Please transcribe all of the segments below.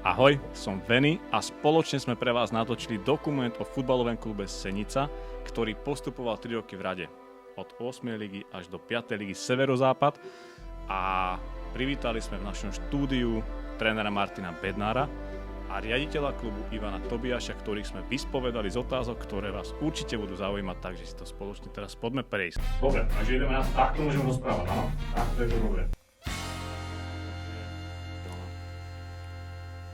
Ahoj, som Veny a spoločne sme pre vás natočili dokument o futbalovom klube Senica, ktorý postupoval 3 roky v rade. Od 8. ligy až do 5. ligy Severozápad a privítali sme v našom štúdiu trénera Martina Bednára a riaditeľa klubu Ivana Tobiaša, ktorých sme vyspovedali z otázok, ktoré vás určite budú zaujímať, takže si to spoločne teraz poďme prejsť. Dobre, takže ideme na to, takto môžeme rozprávať, áno? Takto je to dobre.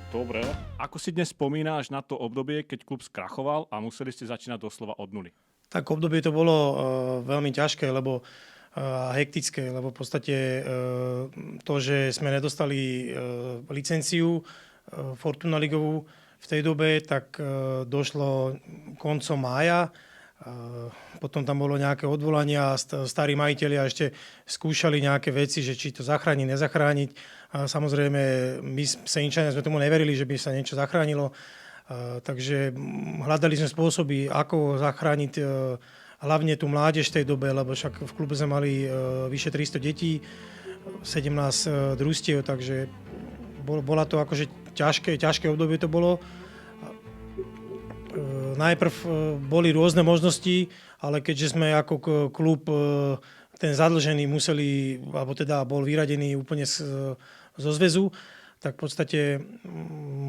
Dobre. Ako si dnes spomínáš na to obdobie, keď klub skrachoval a museli ste začínať doslova od nuly? Tak obdobie to bolo veľmi ťažké, lebo hektické, lebo v podstate to, že sme nedostali licenciu Fortuna ligovú v tej dobe, tak došlo koncom mája. Potom tam bolo nejaké odvolania a starí majitelia ešte skúšali nejaké veci, že či to zachrániť, nezachrániť. A samozrejme, my Seničania sme tomu neverili, že by sa niečo zachránilo. Takže hľadali sme spôsoby, ako zachrániť hlavne tú mládež v tej dobe, lebo však v klube sme mali vyše 300 detí, 17 družstiev, takže bola to akože ťažké obdobie to bolo. Najprv boli rôzne možnosti, ale keďže sme ako klub ten zadlžený museli, alebo teda bol vyradený úplne zo zväzu, tak v podstate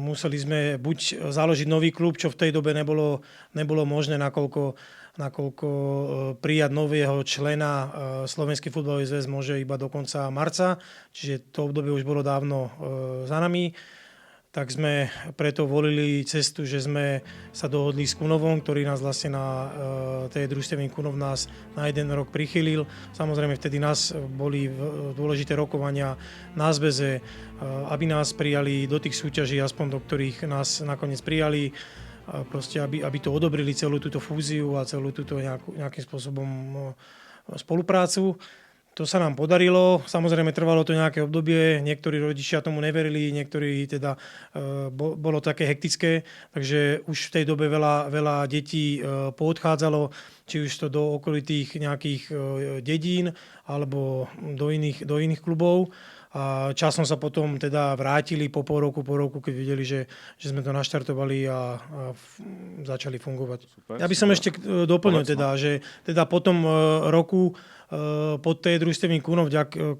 museli sme buď založiť nový klub, čo v tej dobe nebolo možné, nakoľko prijať nového člena Slovenský futbalový zväz môže iba do konca marca, čiže to obdobie už bolo dávno za nami. Tak sme preto volili cestu, že sme sa dohodli s Kunovom, ktorý nás vlastne na tej družstevný Kunov nás na 1 rok prichylil. Samozrejme vtedy nás boli dôležité rokovania na zväze, aby nás prijali do tých súťaží, aspoň do ktorých nás nakoniec prijali, proste aby to odobrili celú túto fúziu a celú túto nejakým spôsobom spoluprácu. To sa nám podarilo, samozrejme trvalo to nejaké obdobie, niektorí rodičia tomu neverili, niektorí teda bolo také hektické, takže už v tej dobe veľa detí poodchádzalo, či už to do okolitých nejakých dedín alebo do iných klubov. A časom sa potom teda vrátili po roku, keď videli, že sme to naštartovali a začali fungovať. Super, ja by som ešte doplnil teda, že teda po tom roku pod tej družstevný Kunov,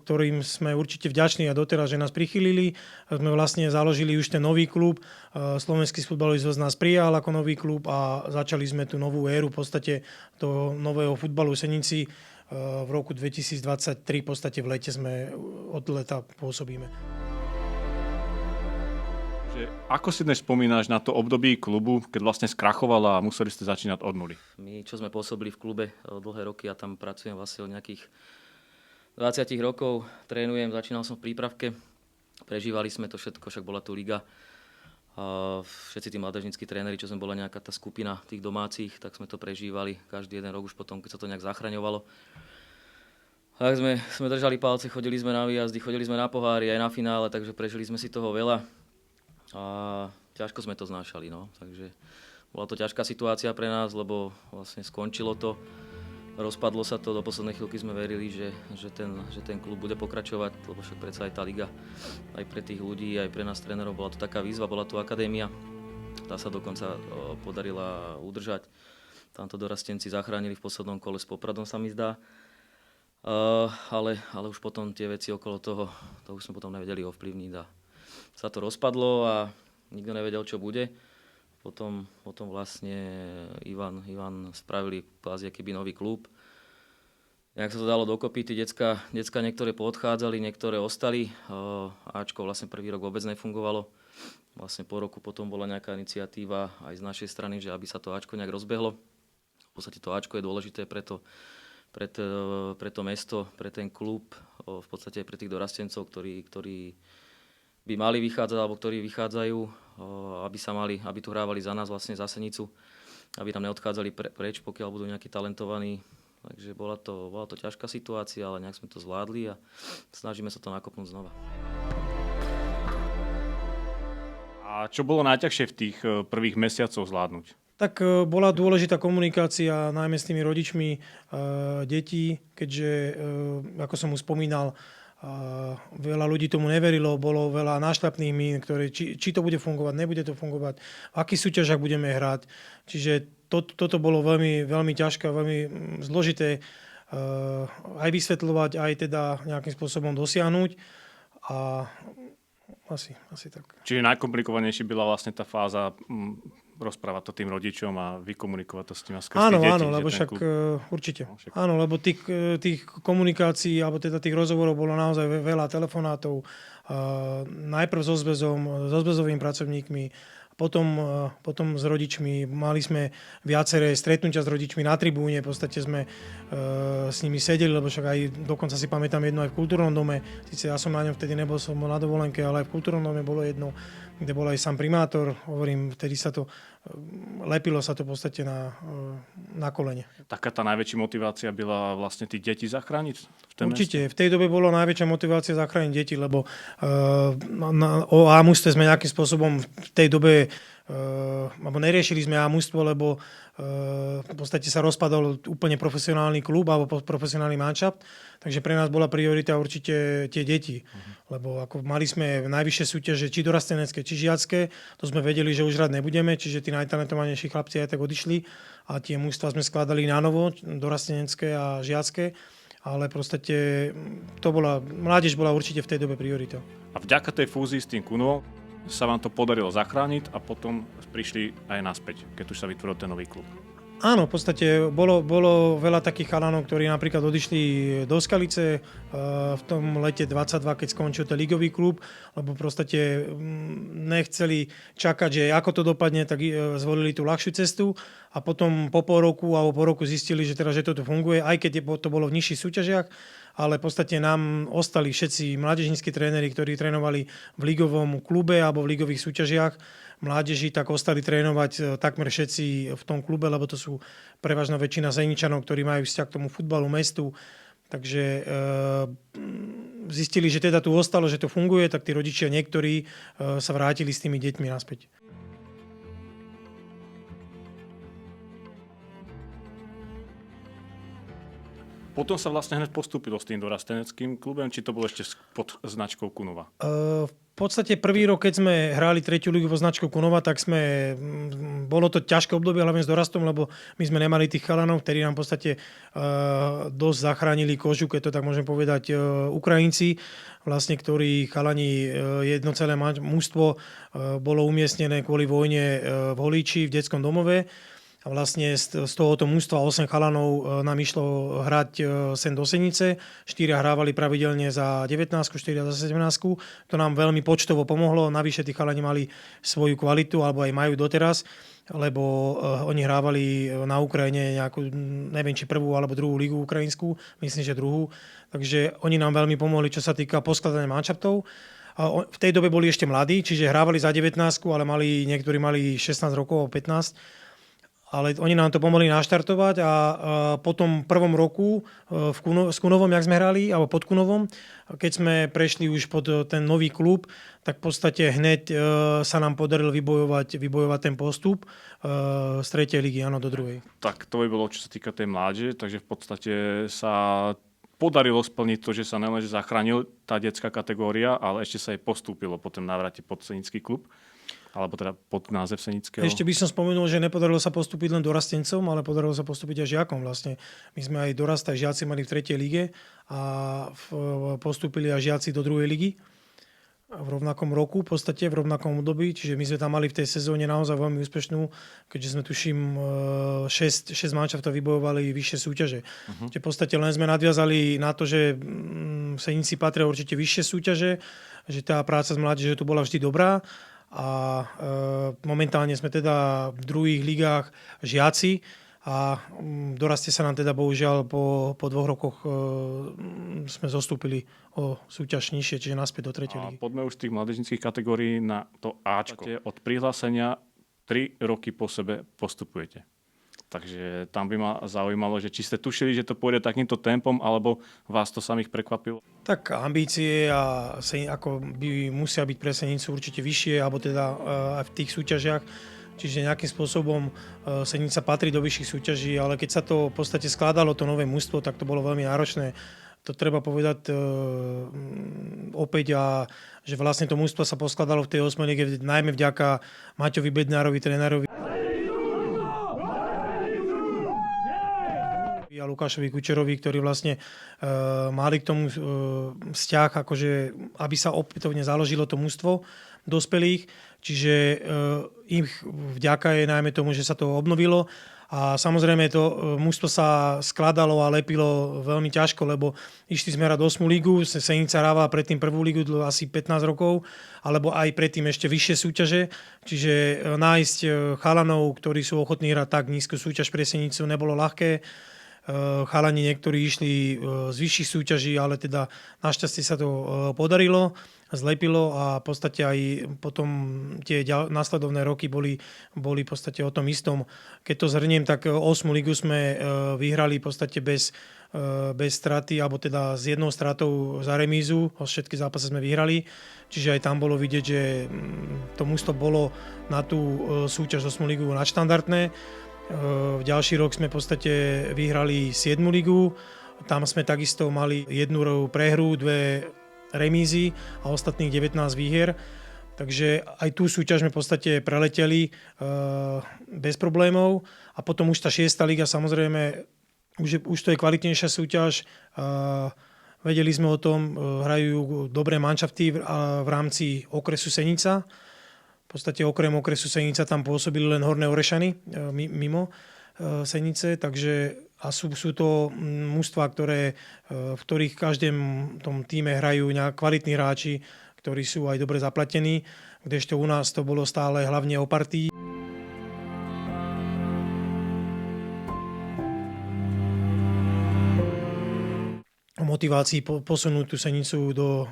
ktorým sme určite vďační a doteraz, že nás prichylili, sme vlastne založili už ten nový klub. Slovenský futbalový zväz nás prijal ako nový klub a začali sme tú novú éru v podstate do nového futbalu v Senici. V roku 2023 v podstate v lete sme od leta pôsobíme. Ako si dnes spomínaš na to obdobie klubu, keď vlastne skrachoval a museli ste začínať od nuly? My, čo sme pôsobili v klube dlhé roky, ja tam pracujem vlastne od nejakých 20 rokov, trénujem, začínal som v prípravke, prežívali sme to všetko, však bola tu liga. Všetci tí mládežníckí tréneri, čo sme bola nejaká tá skupina tých domácich, tak sme to prežívali každý jeden rok už potom, keď sa to nejak zachraňovalo. Tak sme držali palce, chodili sme na výjazdy, chodili sme na pohári aj na finále, takže prežili sme si toho veľa. A ťažko sme to znášali, no. Takže bola to ťažká situácia pre nás, lebo vlastne skončilo to, rozpadlo sa to, do poslednej chvíľky sme verili, že ten klub bude pokračovať, lebo však predsa aj tá liga, aj pre tých ľudí, aj pre nás trénerov bola to taká výzva, bola tu akadémia, tá sa dokonca podarila udržať. Tamto dorastenci zachránili v poslednom kole s Popradom, sa mi zdá. Ale už potom tie veci okolo toho, to už sme potom nevedeli ovplyvniť a sa to rozpadlo a nikto nevedel, čo bude. Potom vlastne Ivan spravili kvázi akýby nový klub. Nejak sa to dalo dokopy, tí decka niektoré poodchádzali, niektoré ostali. Ačko vlastne prvý rok vôbec nefungovalo. Vlastne po roku potom bola nejaká iniciatíva aj z našej strany, že aby sa to Ačko nejak rozbehlo. V podstate to Ačko je dôležité pre to mesto, pre ten klub, v podstate aj pre tých dorastencov, ktorí by mali vychádzať, alebo ktorí vychádzajú, aby tu hrávali za nás, vlastne za Senicu, aby tam neodchádzali preč, pokiaľ budú nejakí talentovaní. Takže bola to ťažká situácia, ale nejak sme to zvládli a snažíme sa to nakopnúť znova. A čo bolo najťažšie v tých prvých mesiacoch zvládnuť? Tak bola dôležitá komunikácia najmä s tými rodičmi detí, keďže, ako som už spomínal, Veľa ľudí tomu neverilo, bolo veľa nášľapných mín, ktoré, či to bude fungovať, nebude to fungovať, v akých súťažiach budeme hrať. Čiže toto bolo veľmi, veľmi ťažké, veľmi zložité aj vysvetľovať, aj teda nejakým spôsobom dosiahnuť. A asi tak. Čiže najkomplikovanejšia byla vlastne tá fáza rozprávať to tým rodičom a vykomunikovať to s tým a skrz tých detí. Áno, lebo však určite. Áno, lebo tých komunikácií, alebo teda tých rozhovorov bolo naozaj veľa telefonátov. Najprv so zväzovými pracovníkmi, potom s rodičmi. Mali sme viaceré stretnutia s rodičmi na tribúne, v podstate sme s nimi sedeli, lebo však aj dokonca si pamätám jedno aj v kultúrnom dome. Sice ja som na ňom vtedy nebol, som bol na dovolenke, ale aj v kultúrnom dome bolo jedno, kde bol aj sám primátor. Hovorím, vtedy sa to lepilo sa to v podstate na kolene. Taká tá najväčšia motivácia byla vlastne tých detí zachrániť? Určite. V tej dobe bolo najväčšia motivácia zachrániť deti, lebo o A-mužstve sme nejakým spôsobom v tej dobe alebo neriešili sme A-mužstvo, lebo v podstate sa rozpadol úplne profesionálny klub alebo profesionálny manšaft, takže pre nás bola priorita určite tie deti. Lebo ako mali sme najvyššie súťaže, či dorastenecké, či žiacké, to sme vedeli, že už hrať nebudeme, čiže tí najtalentovanejší chlapci aj tak odišli a tie mužstva sme skladali na novo, dorastenecké a žiacké. Ale proste mládež bola určite v tej dobe priorita. A vďaka tej fúzii s tým Kunovom sa vám to podarilo zachrániť a potom prišli aj naspäť, keď už sa vytvoril ten nový klub. Áno, v podstate bolo veľa takých chalanov, ktorí napríklad odišli do Skalice v tom lete 22, keď skončil ten ligový klub, lebo v podstate nechceli čakať, že ako to dopadne, tak zvolili tú ľahšiu cestu a potom po pol roku alebo po roku zistili, že toto funguje, aj keď to bolo v nižších súťažiach, ale v podstate nám ostali všetci mládežnícki tréneri, ktorí trénovali v ligovom klube alebo v ligových súťažiach mládeži, tak ostali trénovať takmer všetci v tom klube, lebo to sú prevažná väčšina Zeničanov, ktorí majú vzťah k tomu futbalu, mestu. Takže zistili, že teda tu ostalo, že to funguje, tak tí rodičia niektorí sa vrátili s tými deťmi naspäť. Potom sa vlastne hneď postúpilo s tým dorasteneckým klubom, či to bolo ešte pod značkou Kunova? V podstate prvý rok, keď sme hrali 3. ligu pod značkou Kunova, tak bolo to ťažké obdobie, hlavne s dorastom, lebo my sme nemali tých chalanov, ktorí nám v podstate dosť zachránili kožu, keď to tak môžem povedať, Ukrajinci, vlastne, ktorí chalani jedno celé mužstvo bolo umiestnené kvôli vojne v Holíči v detskom domove. A vlastne z tohoto mužstva 8 chalanov nám išlo hrať sem do Senice. 4 hrávali pravidelne za 19, 4 za 17. To nám veľmi počtovo pomohlo. Navyše tí chalani mali svoju kvalitu, alebo aj majú doteraz, lebo oni hrávali na Ukrajine nejakú, neviem, či prvú alebo druhú ligu ukrajinskú. Myslím, že druhú. Takže oni nám veľmi pomohli, čo sa týka poskladania manšaftov. V tej dobe boli ešte mladí, čiže hrávali za 19, ale niektorí mali 16 rokov, 15. Ale oni nám to pomohli naštartovať a po tom prvom roku s Kunovom, jak sme hrali, alebo pod Kunovom, keď sme prešli už pod ten nový klub, tak v podstate hneď sa nám podarilo vybojovať ten postup z 3. ligy, áno, do 2. Tak to by bolo, čo sa týka tej mládeže, takže v podstate sa podarilo splniť to, že sa nelenže zachránil tá detská kategória, ale ešte sa jej postúpilo po tom návrate pod Senický klub. Alebo teda pod název Senického. Ešte by som spomenul, že nepodarilo sa postúpiť len dorastencom, ale podarilo sa postúpiť aj žiakom vlastne. My sme aj dorast, aj žiaci mali v 3. lige a postúpili aj žiaci do 2. ligy v rovnakom roku, v podstate v rovnakom období. Čiže my sme tam mali v tej sezóne naozaj veľmi úspešnú, keďže sme tuším 6 manšaftov vybojovali vyššie súťaže. Čiže v podstate len sme nadviazali na to, že Senici patria určite vyššie súťaže, že tá práca s mládežou tu bola vždy dobrá. A momentálne sme teda v druhých ligách žiaci a doraste sa nám teda bohužiaľ po 2 rokoch sme zostúpili o súťaž nižšie, čiže naspäť do 3. ligy. A poďme už z tých mládežníckych kategórií na to Ačko. Od prihlásenia 3 roky po sebe postupujete. Takže tam by ma zaujímalo, že či ste tušili, že to pôjde takýmto tempom, alebo vás to samých prekvapilo? Tak ambície ako by musia byť pre Senicu určite vyššie, alebo teda aj v tých súťažiach. Čiže nejakým spôsobom Senica patrí do vyšších súťaží, ale keď sa to v podstate skladalo, to nové mužstvo, tak to bolo veľmi náročné. to treba povedať opäť, a že vlastne to mužstvo sa poskladalo v tej 8. lige najmä vďaka Maťovi Bednárovi, trénerovi, a Lukášovi Kučerovi, ktorí vlastne mali k tomu vzťah, akože, aby sa opätovne založilo to mužstvo dospelých. Čiže im vďaka je najmä tomu, že sa to obnovilo. A samozrejme to mužstvo sa skladalo a lepilo veľmi ťažko, lebo išli sme hrať 8. ligu, Senica hrávala predtým 1. ligu asi 15 rokov, alebo aj predtým ešte vyššie súťaže. Čiže nájsť chalanov, ktorí sú ochotní hrať tak nízku súťaž pre Senicu, nebolo ľahké. Chalani niektorí išli z vyšších súťaží, ale teda našťastie sa to podarilo, zlepilo a v podstate aj potom tie následovné roky boli v podstate o tom istom. Keď to zhrniem, tak 8. ligu sme vyhrali v podstate bez straty, alebo teda s jednou stratou za remízu. Všetky zápasy sme vyhrali, čiže aj tam bolo vidieť, že to mužstvo bolo na tú súťaž 8. ligu nadštandardné. V ďalší rok sme v podstate vyhrali 7. ligu. Tam sme takisto mali 1 prehru, 2 remízy a ostatných 19 výhier. Takže aj tú súťaž sme v podstate preleteli bez problémov. A potom už tá 6. liga, samozrejme, už to je kvalitnejšia súťaž. Vedeli sme o tom, hrajú dobré manšafty v rámci okresu Senica. V podstate okrem okresu Senica tam pôsobili len Horné Orešany mimo Senice, takže a sú to mužstvá, v ktorých v každém tom týme hrajú kvalitní hráči, ktorí sú aj dobre zaplatení, kdežto u nás to bolo stále hlavne o partii. Motivácii posunúť tú Senicu do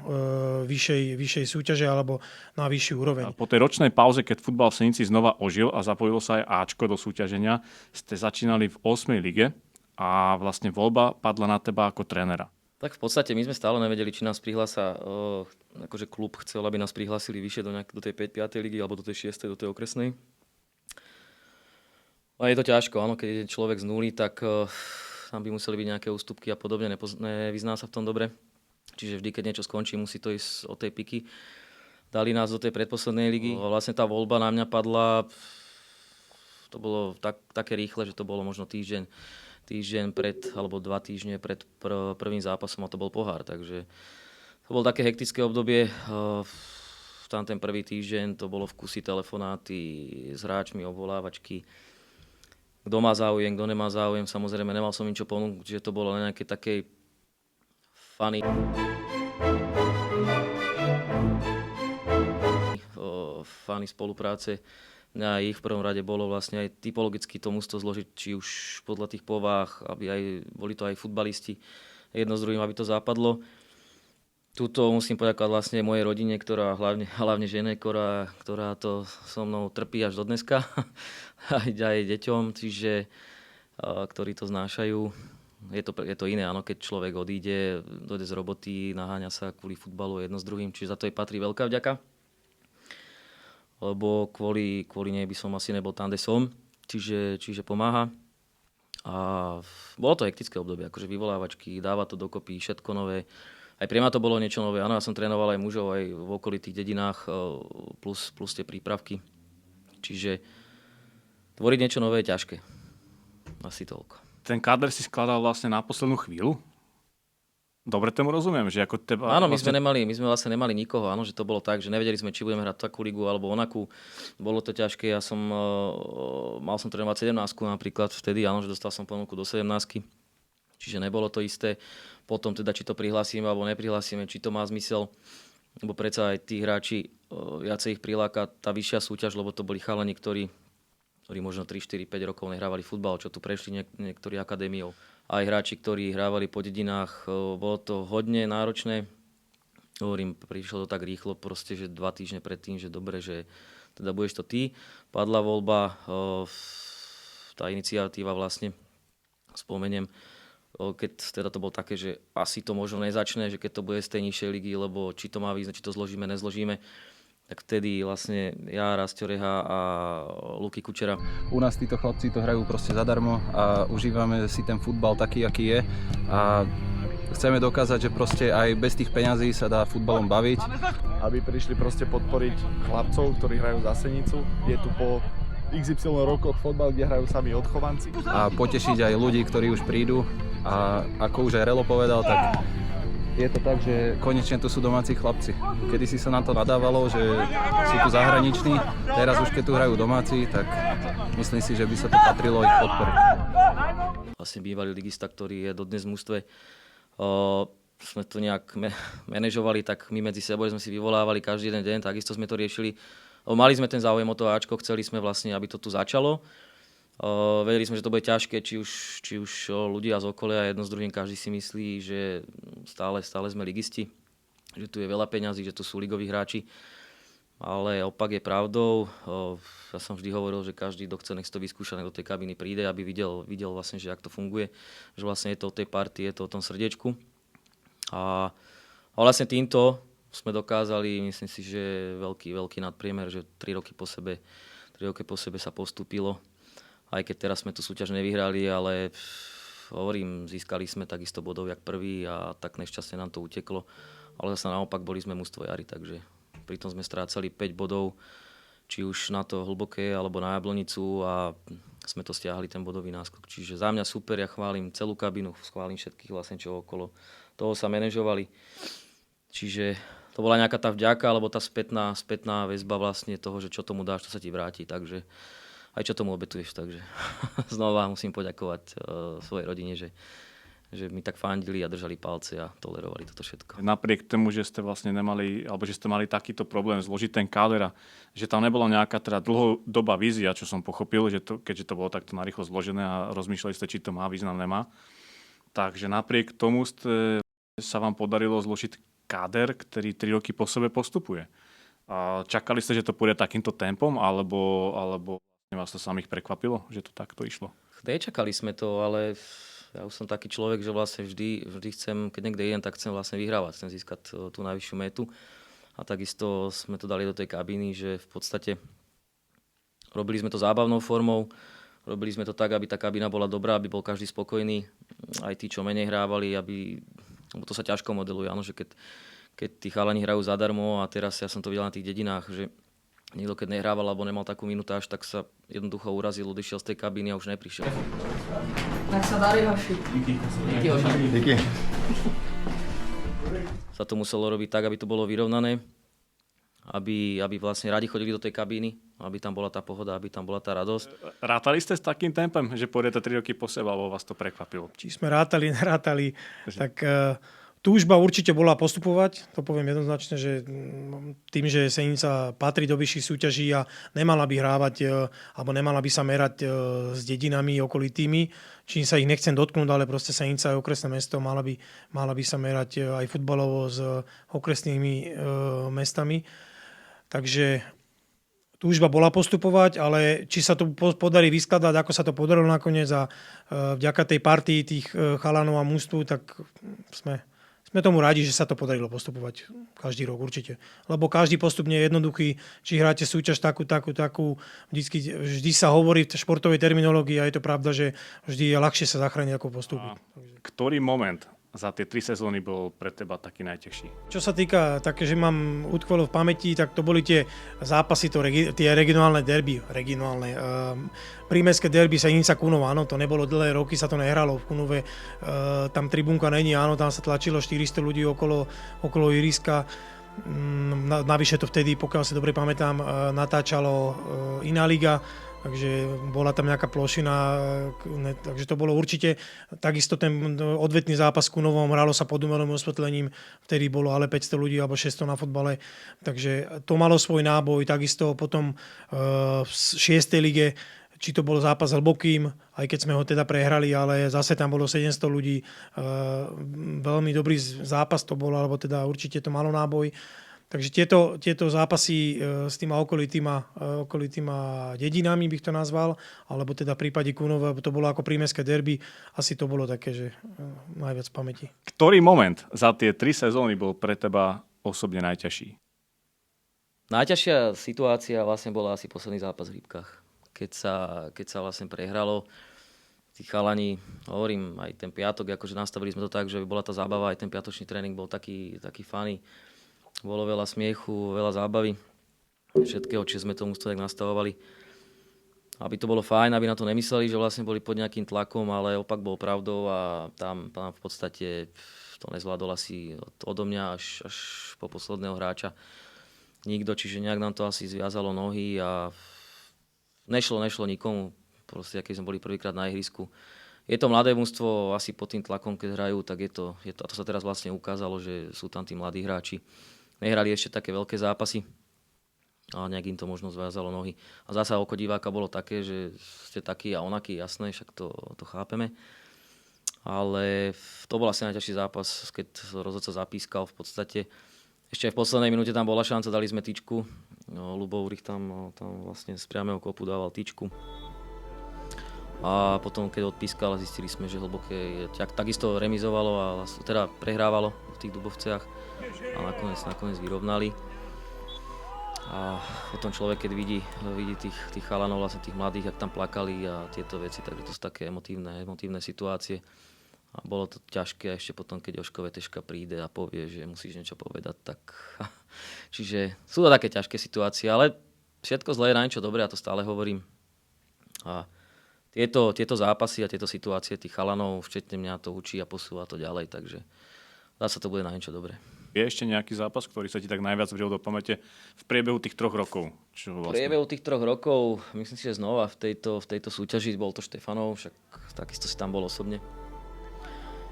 vyššej súťaže alebo na vyššiu úroveň. A po tej ročnej pauze, keď futbal v Senici znova ožil a zapojilo sa aj Ačko do súťaženia, ste začínali v 8. lige a vlastne voľba padla na teba ako trénera. Tak v podstate my sme stále nevedeli, či nás prihlása, akože klub chcel, aby nás prihlásili vyššie do tej 5. ligy alebo do tej 6. do tej okresnej. A je to ťažko, áno, keď je človek z nuly, tak tam by museli byť nejaké ústupky a podobne, nevyzná sa v tom dobre. Čiže vždy, keď niečo skončí, musí to ísť od tej piky. Dali nás do tej predposlednej ligy. Vlastne tá voľba na mňa padla, to bolo také rýchle, že to bolo možno týždeň pred, alebo 2 týždne pred prvým zápasom a to bol pohár. Takže to bolo také hektické obdobie. Tam ten prvý týždeň to bolo v kuse telefonáty s hráčmi, obvolávačky. Kto má záujem, kto nemá záujem. Samozrejme, nemal som ničo ponúknuť, že to bolo len nejaké takej fany spolupráce. A ich v prvom rade bolo vlastne aj typologicky to mužstvo zložiť, či už podľa tých povách, aby aj boli to aj futbalisti, jedno s druhým, aby to zapadlo. Tuto musím poďakovať vlastne mojej rodine, ktorá hlavne žene, ktorá to so mnou trpí až do dneska, aj deťom, čiže ktorí to znášajú. Je to iné, áno, keď človek odíde, dojde z roboty, naháňa sa kvôli futbalu jedno s druhým, čiže za to jej patrí veľká vďaka. Lebo kvôli nej by som asi nebol tam, kde som, čiže pomáha. A bolo to hektické obdobie, akože vyvolávačky, dáva to dokopy, všetko nové. Aj pre mňa to bolo niečo nové. Áno, ja som trénoval aj mužov aj v okolitých dedinách, plus tie prípravky. Čiže tvoriť niečo nové je ťažké. Asi toľko. Ten káder si skladal vlastne na poslednú chvíľu? Dobre tomu rozumiem, že ako teba... Áno, my sme vlastne nemali nikoho, áno, že to bolo tak, že nevedeli sme, či budeme hrať takú ligu alebo onakú. Bolo to ťažké, mal som trénovať 17 napríklad vtedy, áno, že dostal som ponuku do 17. Čiže nebolo to isté. Potom teda, či to prihlásime alebo neprihlásime, či to má zmysel. Lebo predsa aj tí hráči, viacej ich priláka tá vyššia súťaž, lebo to boli chalani, ktorí možno 3, 4, 5 rokov nehrávali futbal, čo tu prešli niektorí akadémiou. Aj hráči, ktorí hrávali po dedinách, bolo to hodne náročné. Hovorím, prišlo to tak rýchlo, proste, že 2 týždne predtým, že dobre, že teda budeš to ty. Padla voľba, tá iniciatíva vlastne, spomeniem, keď teda to bolo také, že asi to možno nezačne, že keď to bude z tej nižšej ligy, lebo či to má význam, či to zložíme, nezložíme, tak vtedy vlastne ja, Rastio Reha a Luky Kučera. U nás títo chlapci to hrajú proste zadarmo a užívame si ten futbal taký, aký je. A chceme dokázať, že proste aj bez tých peňazí sa dá futbalom baviť. Aby prišli proste podporiť chlapcov, ktorí hrajú za Senicu. Je tu po XY rokoch fotbal, kde hrajú sami odchovanci. A potešiť aj ľudí, ktorí už prídu. A ako už aj Relo povedal, tak je to tak, že konečne tu sú domáci chlapci. Kedysi sa na to nadávalo, že sú tu zahraniční, teraz už keď tu hrajú domáci, tak myslím si, že by sa to patrilo ich podporiť. Vlastne bývalý ligista, ktorý je dodnes v mužstve, sme to nejak manažovali, tak my medzi sebou sme si vyvolávali každý jeden deň, takisto sme to riešili. Mali sme ten záujem o to Ačko, chceli sme vlastne, aby to tu začalo. Vedeli sme, že to bude ťažké, či už ľudia z okolia, jedno s druhým, každý si myslí, že stále sme ligisti, že tu je veľa peňazí, že tu sú ligoví hráči, ale opak je pravdou. Ja som vždy hovoril, že každý, kto chce, nech to vyskúša, nech do tej kabiny príde, aby videl vlastne, že jak to funguje, že vlastne je to o tej partii, je to o tom srdiečku. A vlastne týmto sme dokázali, myslím si, že veľký nadpriemer, že 3 roky po sebe sa postúpilo. Aj keď teraz sme tú súťaž nevyhrali, ale hovorím, získali sme takisto bodov jak prvý a tak nešťastne nám to uteklo. Ale zase naopak boli sme mužstvo jary, takže pritom sme strácali 5 bodov, či už na to hlboké alebo na Jablonicu a sme to stiahli ten bodový náskok. Čiže za mňa super, ja chválim celú kabinu, chválim všetkých vlastne, čo okolo toho sa manažovali. Čiže to bola nejaká tá vďaka, alebo tá spätná väzba vlastne toho, že čo tomu dáš, to sa ti vráti. Takže aj čo tomu obetuješ, takže znova musím poďakovať svojej rodine, že mi tak fandili a držali palce a tolerovali toto všetko. Napriek tomu, že ste vlastne nemali, alebo že ste mali takýto problém zložiť ten káder, že tam nebola nejaká teda dlhodobá vízia, čo som pochopil, že keďže to bolo takto narýchlo zložené a rozmýšľali ste, či to má význam, nemá. Takže napriek tomu sa vám podarilo zložiť káder, ktorý 3 roky po sebe postupuje. A čakali ste, že to pôjde takýmto tempom, alebo vás to samých prekvapilo, že to takto išlo? Nečakali sme to, ale ja už som taký človek, že vlastne vždy chcem, keď niekde idem, tak chcem vlastne vyhrávať, chcem získať tú najvyššiu metu. A takisto sme to dali do tej kabíny, že v podstate robili sme to zábavnou formou, robili sme to tak, aby tá kabína bola dobrá, aby bol každý spokojný, aj tí, čo menej hrávali, lebo to sa ťažko modeluje, áno, že keď tí chalani hrajú zadarmo a teraz ja som to videl na tých dedinách, že niekto keď nehrával alebo nemal takú minutáž, tak sa jednoducho urazil, odišiel z tej kabíny a už neprišiel. Tak sa darí, hoši. Díky, hoši. Díky. Sa to muselo robiť tak, aby to bolo vyrovnané, aby vlastne radi chodili do tej kabíny, aby tam bola tá pohoda, aby tam bola tá radosť. Rátali ste s takým tempom, že pôjdete 3 roky po seba, alebo vás to prekvapilo? Či sme nerátali, tak túžba určite bola postupovať. To poviem jednoznačne, že tým, že Senica patrí do vyšších súťaží a nemala by hrávať, alebo nemala by sa merať s dedinami okolitými, čím sa ich nechcem dotknúť, ale proste Senica je okresné mesto, mala by sa merať aj futbalovo s okresnými mestami. Takže túžba bola postupovať, ale či sa to podarí vyskladať, ako sa to podarilo nakoniec a vďaka tej partii tých chalanov a mužstvu, tak sme tomu radi, že sa to podarilo postupovať každý rok určite. Lebo každý postup nie je jednoduchý, či hráte súťaž takú. Vždy sa hovorí v športovej terminológii a je to pravda, že vždy je ľahšie sa zachrániť ako postúpiť. Ktorý moment za tie 3 sezóny bol pre teba taký najťažší? Čo sa týka také, že mám utkvelo v pamäti, tak to boli tie zápasy, tie regionálne derby. Prímestské derby Senica Kunov, áno, to nebolo dlhé roky, sa to nehralo v Kunove. Tam tribúnka není, áno, tam sa tlačilo 400 ľudí okolo ihriska. Navyše to vtedy, pokiaľ si dobre pamätám, natáčalo iná liga. Takže bola tam nejaká plošina, takže to bolo určite. Takisto ten odvetný zápas s Kunovom, hralo sa pod umelým osvetlením, vtedy bolo ale 500 ľudí alebo 600 na futbale. Takže to malo svoj náboj. Takisto potom v 6. lige, či to bol zápas s Hlbokým, aj keď sme ho teda prehrali, ale zase tam bolo 700 ľudí. Veľmi dobrý zápas to bol, alebo teda určite to malo náboj. Takže tieto zápasy s tými okolitýma dedinami bych to nazval, alebo teda v prípade Kunova to bolo ako prímestské derby, asi to bolo také, že najviac v pamäti. Ktorý moment za tie 3 sezóny bol pre teba osobne najťažší? Najťažšia situácia vlastne bola asi posledný zápas v Rybkách. Keď sa vlastne prehralo, tí chalani, hovorím, aj ten piatok, akože nastavili sme to tak, že bola tá zábava, aj ten piatočný tréning bol taký funny. Bolo veľa smiechu, veľa zábavy, všetkého, či sme to mužstvo tak nastavovali. Aby to bolo fajn, aby na to nemysleli, že vlastne boli pod nejakým tlakom, ale opak bol pravdou a tam v podstate to nezvládol asi odo mňa až po posledného hráča nikto, čiže nejak nám to asi zviazalo nohy a nešlo nikomu, proste keď sme boli prvýkrát na ihrisku. Je to mladé mužstvo, asi pod tým tlakom, keď hrajú, tak je to, a to sa teraz vlastne ukázalo, že sú tam tí mladí hráči. Nehrali ešte také veľké zápasy, ale nejak im to možno zviazalo nohy. A zasa oko diváka bolo také, že ste takí a onakí, jasné, však to chápeme. Ale to bol asi najťažší zápas, keď rozhodca zapískal v podstate. Ešte aj v poslednej minúte tam bola šanca, dali sme tyčku. Ľubo Urich tam vlastne z priamého kopu dával tyčku. A potom, keď odpískal, zistili sme, že Hlboké takisto remizovalo a teda prehrávalo v tých Dubovciach a nakoniec vyrovnali. A potom človek, keď vidí tých chalanov, vlastne tých mladých, jak tam plakali a tieto veci, takže to sú také emotívne situácie. A bolo to ťažké, ešte potom, keď Jožko Veteška príde a povie, že musíš niečo povedať, tak... Čiže sú to také ťažké situácie, ale všetko zlé je na niečo dobré, ja to stále hovorím. A tieto zápasy a tieto situácie tých chalanov, včetne mňa, to učí a posúva to ďalej, takže zase to bude na niečo dobré. Je ešte nejaký zápas, ktorý sa ti tak najviac vril do pamäte v priebehu tých 3 rokov? V priebehu tých 3 rokov, myslím si, že znova v tejto súťaži bol to Štefanov, však takisto si tam bol osobne.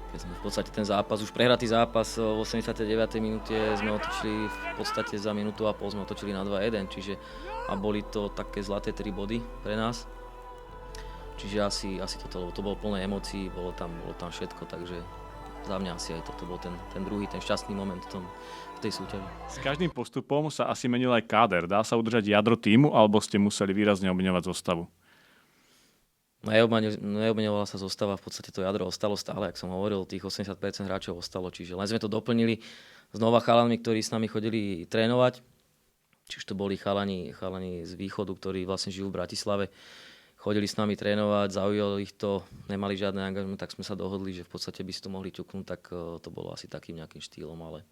Keď sme v podstate ten zápas, už prehratý zápas v 89. minúte sme otočili v podstate za minútu a pol sme otočili na 2-1, čiže a boli to také zlaté 3 body pre nás. Čiže asi to bolo plné emócií, bolo tam všetko, takže za mňa asi aj toto bol ten druhý, ten šťastný moment v tej súťaži. S každým postupom sa asi menil aj káder. Dá sa udržať jadro tímu, alebo ste museli výrazne obmeňovať zostavu? Neobmeňovala sa zostava, v podstate to jadro ostalo stále, ak som hovoril, tých 80% hráčov ostalo, čiže len sme to doplnili znova chalanmi, ktorí s nami chodili trénovať. Čiže to boli chalani z východu, ktorí vlastne žijú v Bratislave. Chodili s nami trénovať, zaujalo ich to, nemali žiadne angažment, tak sme sa dohodli, že v podstate by si to mohli ťuknúť, tak to bolo asi takým nejakým štýlom, ale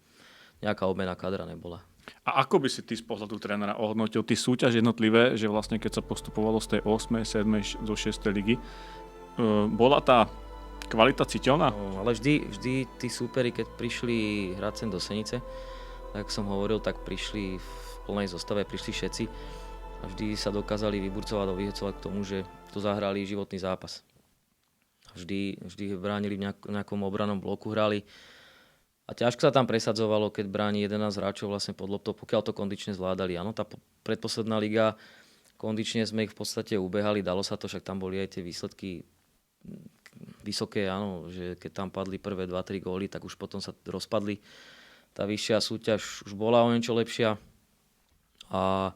nejaká obmena kadra nebola. A ako by si ty z pohľadu trénera ohodnotil ty súťaž jednotlivé, že vlastne keď sa postupovalo z tej 8., 7. do 6. ligy, bola tá kvalita citeľná? No, ale vždy tí súperi, keď prišli hrať sem do Senice, tak som hovoril, tak prišli v plnej zostave, prišli všetci. A vždy sa dokázali vyburcovať a vyhecovať k tomu, že tu zahrali životný zápas. Vždy bránili v nejakom obranom bloku, hrali. A ťažko sa tam presadzovalo, keď bráni 11 hráčov vlastne pod loptou, pokiaľ to kondične zvládali. Áno, tá predposledná liga, kondične sme ich v podstate ubehali, dalo sa to, však tam boli aj tie výsledky vysoké, áno, že keď tam padli prvé 2-3 góly, tak už potom sa rozpadli. Tá vyššia súťaž už bola o niečo lepšia a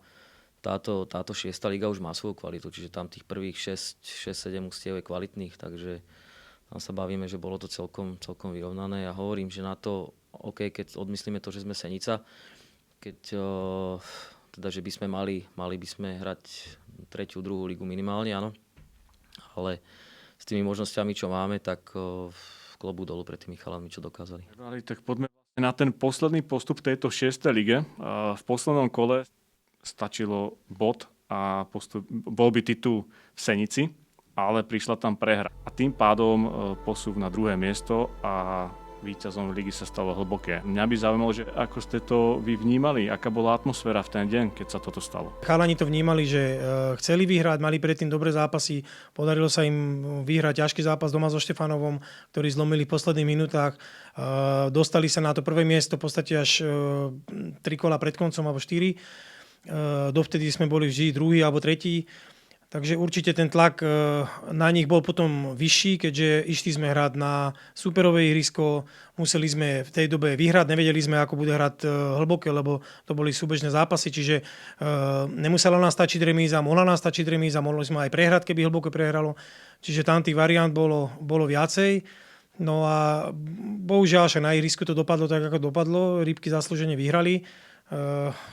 táto 6. liga už má svoju kvalitu, čiže tam tých prvých 6-7 ústiev je kvalitných, takže tam sa bavíme, že bolo to celkom vyrovnané. Ja hovorím, že na to, keď odmyslíme to, že sme Senica, teda, že by sme mali by sme hrať 3., 2. ligu minimálne, áno, ale s tými možnosťami, čo máme, tak klobu dolu pred tými chalami, čo dokázali. Tak poďme vlastne na ten posledný postup v tejto 6. lige. V poslednom kole stačilo bod a bol by titul v Senici, ale prišla tam prehra. A tým pádom posúv na 2. miesto a víťazom ligy sa stalo Hlboké. Mňa by zaujímalo, že ako ste to vy vnímali, aká bola atmosféra v ten deň, keď sa toto stalo. Chalani to vnímali, že chceli vyhrať, mali predtým dobré zápasy, podarilo sa im vyhrať ťažký zápas doma so Štefanovom, ktorý zlomili v posledných minútach. Dostali sa na to 1. miesto v podstate až 3 kola pred koncom alebo 4. Dovtedy sme boli vždy 2. alebo 3. Takže určite ten tlak na nich bol potom vyšší, keďže išli sme hrať na superové ihrisko, museli sme v tej dobe vyhrať, nevedeli sme, ako bude hrať Hlboké, lebo to boli súbežné zápasy, čiže nemusela nás stačiť remíza, mohla nás stačiť remíza, mohli sme aj prehrať, keby Hlboké prehralo, čiže tam tých variant bolo viacej. No a bohužiaľ, však na ihrisku to dopadlo tak, ako dopadlo, Rybky zaslúžene vyhrali.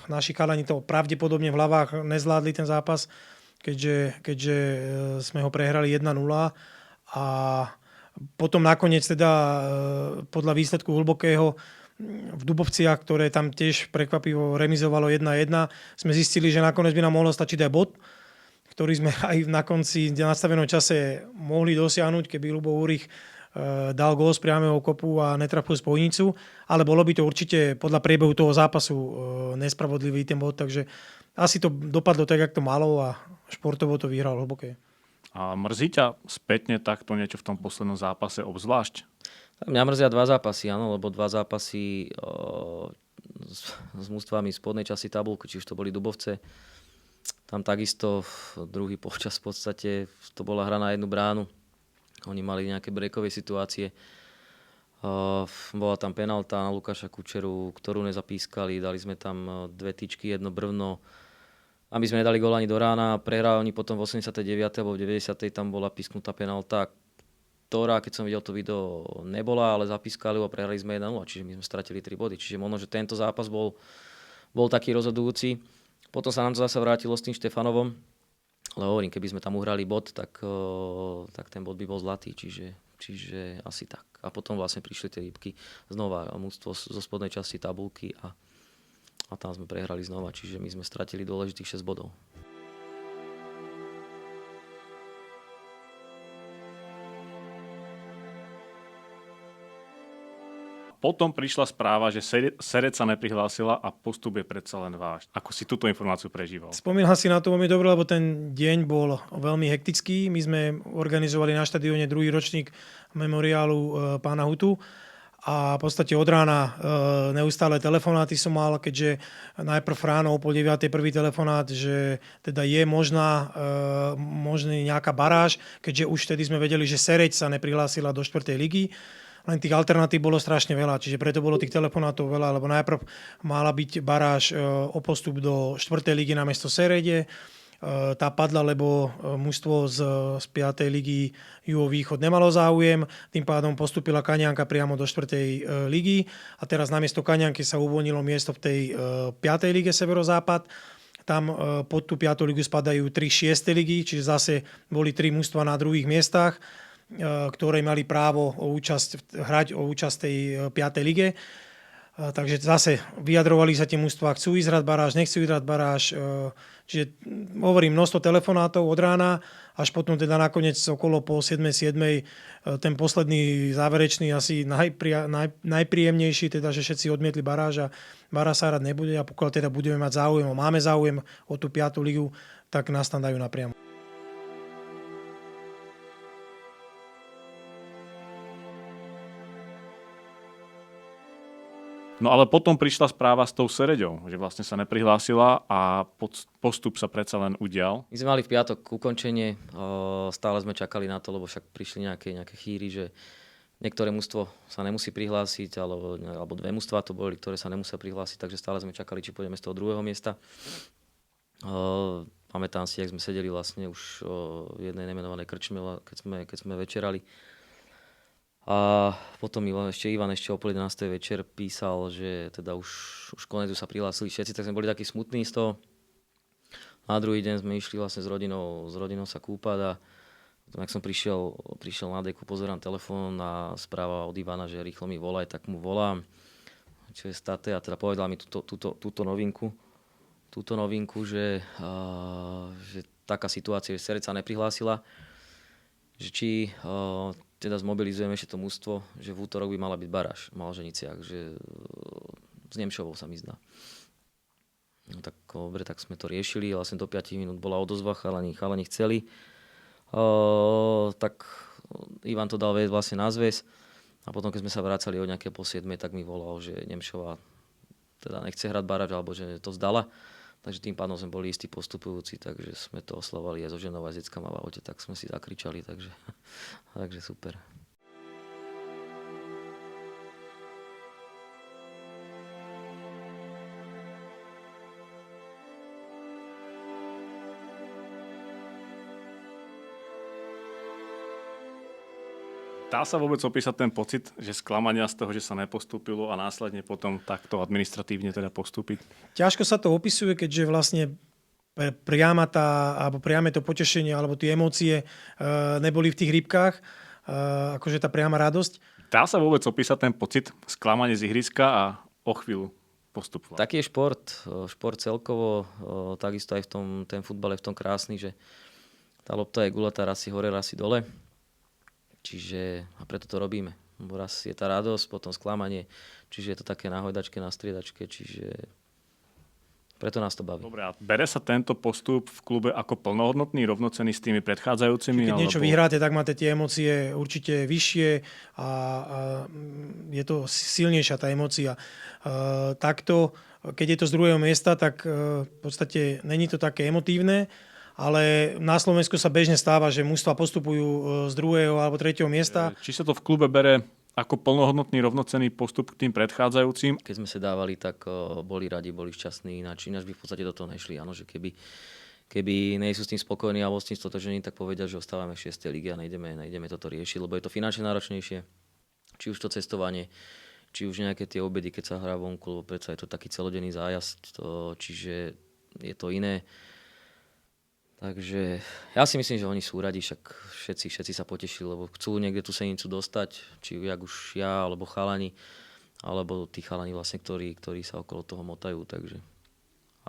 Naši chalani to pravdepodobne v hlavách nezvládli ten zápas, keďže sme ho prehrali 1-0 a potom nakoniec teda podľa výsledku Hlbokého v Dubovciach, ktoré tam tiež prekvapivo remizovalo 1-1, sme zistili, že nakoniec by nám mohlo stačiť aj bod, ktorý sme aj na konci nastavenom čase mohli dosiahnuť, keby Ľubo Úrich dal gól z priameho kopu a netrafil spojnicu, ale bolo by to určite podľa priebehu toho zápasu nespravodlivý ten bod, takže asi to dopadlo tak, jak to malo a športovo to vyhral Hlboké. A mrzí ťa spätne takto niečo v tom poslednom zápase obzvlášť? Mňa mrzia 2 zápasy, áno, lebo 2 zápasy s mužstvami z spodnej časti tabulky, či už to boli Dubovce. Tam takisto druhý polčas v podstate to bola hra na jednu bránu. Oni mali nejaké breakové situácie. Bola tam penálta na Lukáša Kučeru, ktorú nezapískali. Dali sme tam 2 tyčky, 1 brvno. A my sme nedali gól ani do rána. Prehrali oni potom v 89. alebo v 90. tam bola písknutá penálta, ktorá, keď som videl to video, nebola, ale zapískali a prehrali sme 1-0, čiže my sme stratili 3 body. Čiže možno, že tento zápas bol taký rozhodujúci. Potom sa nám to zase vrátilo s tým Štefanovom. Ale hovorím, keby sme tam uhrali bod, tak ten bod by bol zlatý. Čiže asi tak. A potom vlastne prišli tie Rybky znova, mužstvo zo spodnej časti tabulky a tam sme prehrali znova. Čiže my sme stratili dôležitých 6 bodov. Potom prišla správa, že Serec sa neprihlásila a postup je predsa len váš. Ako si túto informáciu prežíval? Spomínal si na to veľmi dobre, lebo ten deň bol veľmi hektický. My sme organizovali na štadióne druhý ročník memoriálu pána Hutu a v podstate od rána neustále telefonáty som mal, keďže najprv ráno o 8:30 prvý telefonát, že teda je možný nejaká baráž, keďže už vtedy sme vedeli, že Serec sa neprihlásila do 4. ligy. Len tých alternatív bolo strašne veľa, čiže preto bolo tých telefonátov veľa, lebo najprv mala byť baráž o postup do 4. ligy namiesto Serede. Tá padla, lebo mužstvo z 5. ligy Juhovýchod nemalo záujem, tým pádom postúpila Kaňanka priamo do 4. ligy a teraz namiesto Kaňanky sa uvoľnilo miesto v tej 5. lige Severozápad. Tam pod tú 5. ligu spadajú 3 6. ligy, čiže zase boli 3 mužstva na druhých miestach, ktoré mali právo hrať o účasť tej 5. lige. Takže zase vyjadrovali sa tie mužstvá, chcú ísť hrať baráž, nechcú ísť hrať baráž. Čiže hovorím, množstvo telefonátov od rána, až potom teda nakoniec okolo po 7. ten posledný záverečný, asi najpríjemnejší, teda že všetci odmietli baráž a baráž sa hrať nebude a pokiaľ teda budeme mať záujem, máme záujem o tú 5. ligu, tak nás tam dajú napriamo. No ale potom prišla správa s tou Sereďou, že vlastne sa neprihlásila a postup sa predsa len udial. My sme mali v piatok ukončenie, stále sme čakali na to, lebo však prišli nejaké chýry, že niektoré mužstvo sa nemusí prihlásiť, alebo 2 mužstvá to boli, ktoré sa nemusia prihlásiť, takže stále sme čakali, či pôjdeme z toho 2. miesta. Pamätám si, jak sme sedeli vlastne už v jednej nemenovanej krčme, keď sme večerali. A potom Ivan ešte o 11:30 večer písal, že teda už konec sa prihlásili všetci, tak sme boli takí smutní z toho. Na druhý deň sme išli vlastne s rodinou sa kúpať a potom, ak som prišiel na deku, pozerám telefón a správa od Ivana, že rýchlo mi volaj, tak mu volám, čo je staté a teda povedal mi túto novinku, že taká situácia, že Serec sa neprihlásila, že či teda zmobilizujeme ešte to mužstvo, že v útorok by mala byť baráž v Malženiciach, že s Nemšovou sa mi zdá. No tak dobre, tak sme to riešili, vlastne do 5 minút bola odozva, chalani chceli. Tak Ivan to dal vlastne na zväz a potom, keď sme sa vracali o nejaké po 7, tak mi volal, že Nemšová teda nechce hrať baráž, alebo že to vzdala. Takže tým pádom sme boli istí postupujúci, takže sme to oslavovali aj so ženou, aj s deckama v aute, tak sme si zakričali, takže super. Dá sa vôbec opísať ten pocit, že sklamania z toho, že sa nepostúpilo a následne potom takto administratívne teda postúpiť? Ťažko sa to opisuje, keďže vlastne priame to potešenie alebo tie emócie neboli v tých rybkách, akože tá priama radosť. Dá sa vôbec opísať ten pocit, sklamanie z ihriska a o chvíľu postupovať? Taký je šport celkovo, takisto aj ten futbal je v tom krásny, že tá lopta je gulatá, raz si hore, raz si dole. Čiže a preto to robíme. Raz je tá radosť, potom sklamanie, čiže je to také na hojdačke, na striedačke, čiže preto nás to baví. Dobre, a bere sa tento postup v klube ako plnohodnotný, rovnocenný s tými predchádzajúcimi? Keď niečo vyhráte, tak máte tie emócie určite vyššie a je to silnejšia tá emócia. Takto, keď je to z druhého miesta, tak v podstate není to také emotívne, ale na Slovensku sa bežne stáva, že mužstvá postupujú z druhého alebo tretieho miesta. Či sa to v klube bere ako plnohodnotný rovnocenný postup k tým predchádzajúcim? Keď sme sa dávali, tak boli radi, boli šťastní, ináč by v podstate do toho nešli. Áno, že keby nie sú s tým spokojní alebo s tým stotožení, tak povedia, že ostávame v 6. lige a nejdeme toto riešiť, lebo je to finančne náročnejšie. Či už to cestovanie, či už nejaké tie obedy, keď sa hrá vonku, lebo predsa je to taký celodenný zájazd, čiže je to iné. Takže ja si myslím, že oni sú radi, však všetci sa potešili, lebo chcú niekde tú Senicu dostať, či jak už ja, alebo chalani, alebo tí chalani vlastne, ktorí sa okolo toho motajú. Takže.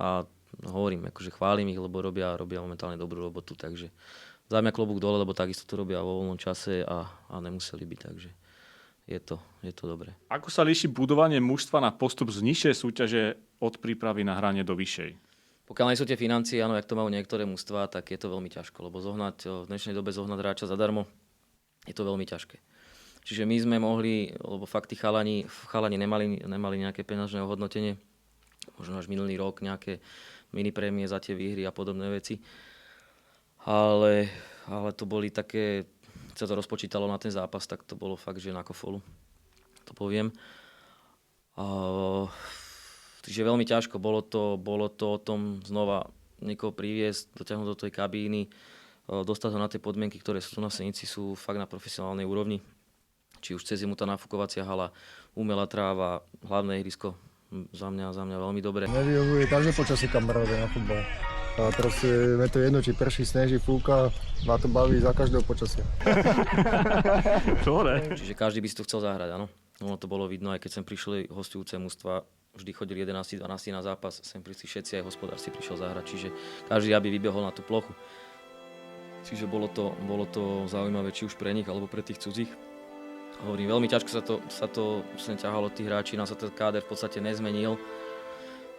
A hovorím, akože chválim ich, lebo robia momentálne dobrú robotu, takže za mňa klobúk dole, lebo takisto to robia vo voľnom čase a nemuseli byť, takže je to dobré. Ako sa líši budovanie mužstva na postup z nižšej súťaže od prípravy na hranie do vyššej? Pokiaľ nie sú tie financie, áno, jak to majú niektoré mužstvá, tak je to veľmi ťažko, lebo v dnešnej dobe zohnať hráča zadarmo je to veľmi ťažké. Čiže my sme mohli, lebo fakt tí chalani nemali nejaké peňažné ohodnotenie, možno až minulý rok nejaké mini prémie za tie výhry a podobné veci. Ale to boli také, keď sa to rozpočítalo na ten zápas, tak to bolo fakt, že na kofolu, to poviem. Čiže veľmi ťažko, bolo to o tom znova niekoho priviesť, dotiahnuť do tej kabíny, dostať ho na tie podmienky, ktoré sú tu na Senici, sú fakt na profesionálnej úrovni. Či už cez zimu tá nafukovacia hala, umelá tráva, hlavné ihrisko, za mňa veľmi dobré. Nevyhovuje každé počasie kamaráde na futbal. A proste je to jedno, či prší, sneží, fúka, ma to baví za každého počasia. Čiže každý by si to chcel zahrať, áno. Ono to bolo vidno, aj keď sem prišli hosťujúce mužstva, vždy chodili 11-12 na zápas, sem prišli všetci, aj hospodár si prišiel zahrať, čiže každý aby vybehol na tú plochu. Čiže bolo to zaujímavé, či už pre nich, alebo pre tých cudzích. Hovorím, veľmi ťažko sa to sem ťahalo tých hráči, nám sa ten káder v podstate nezmenil.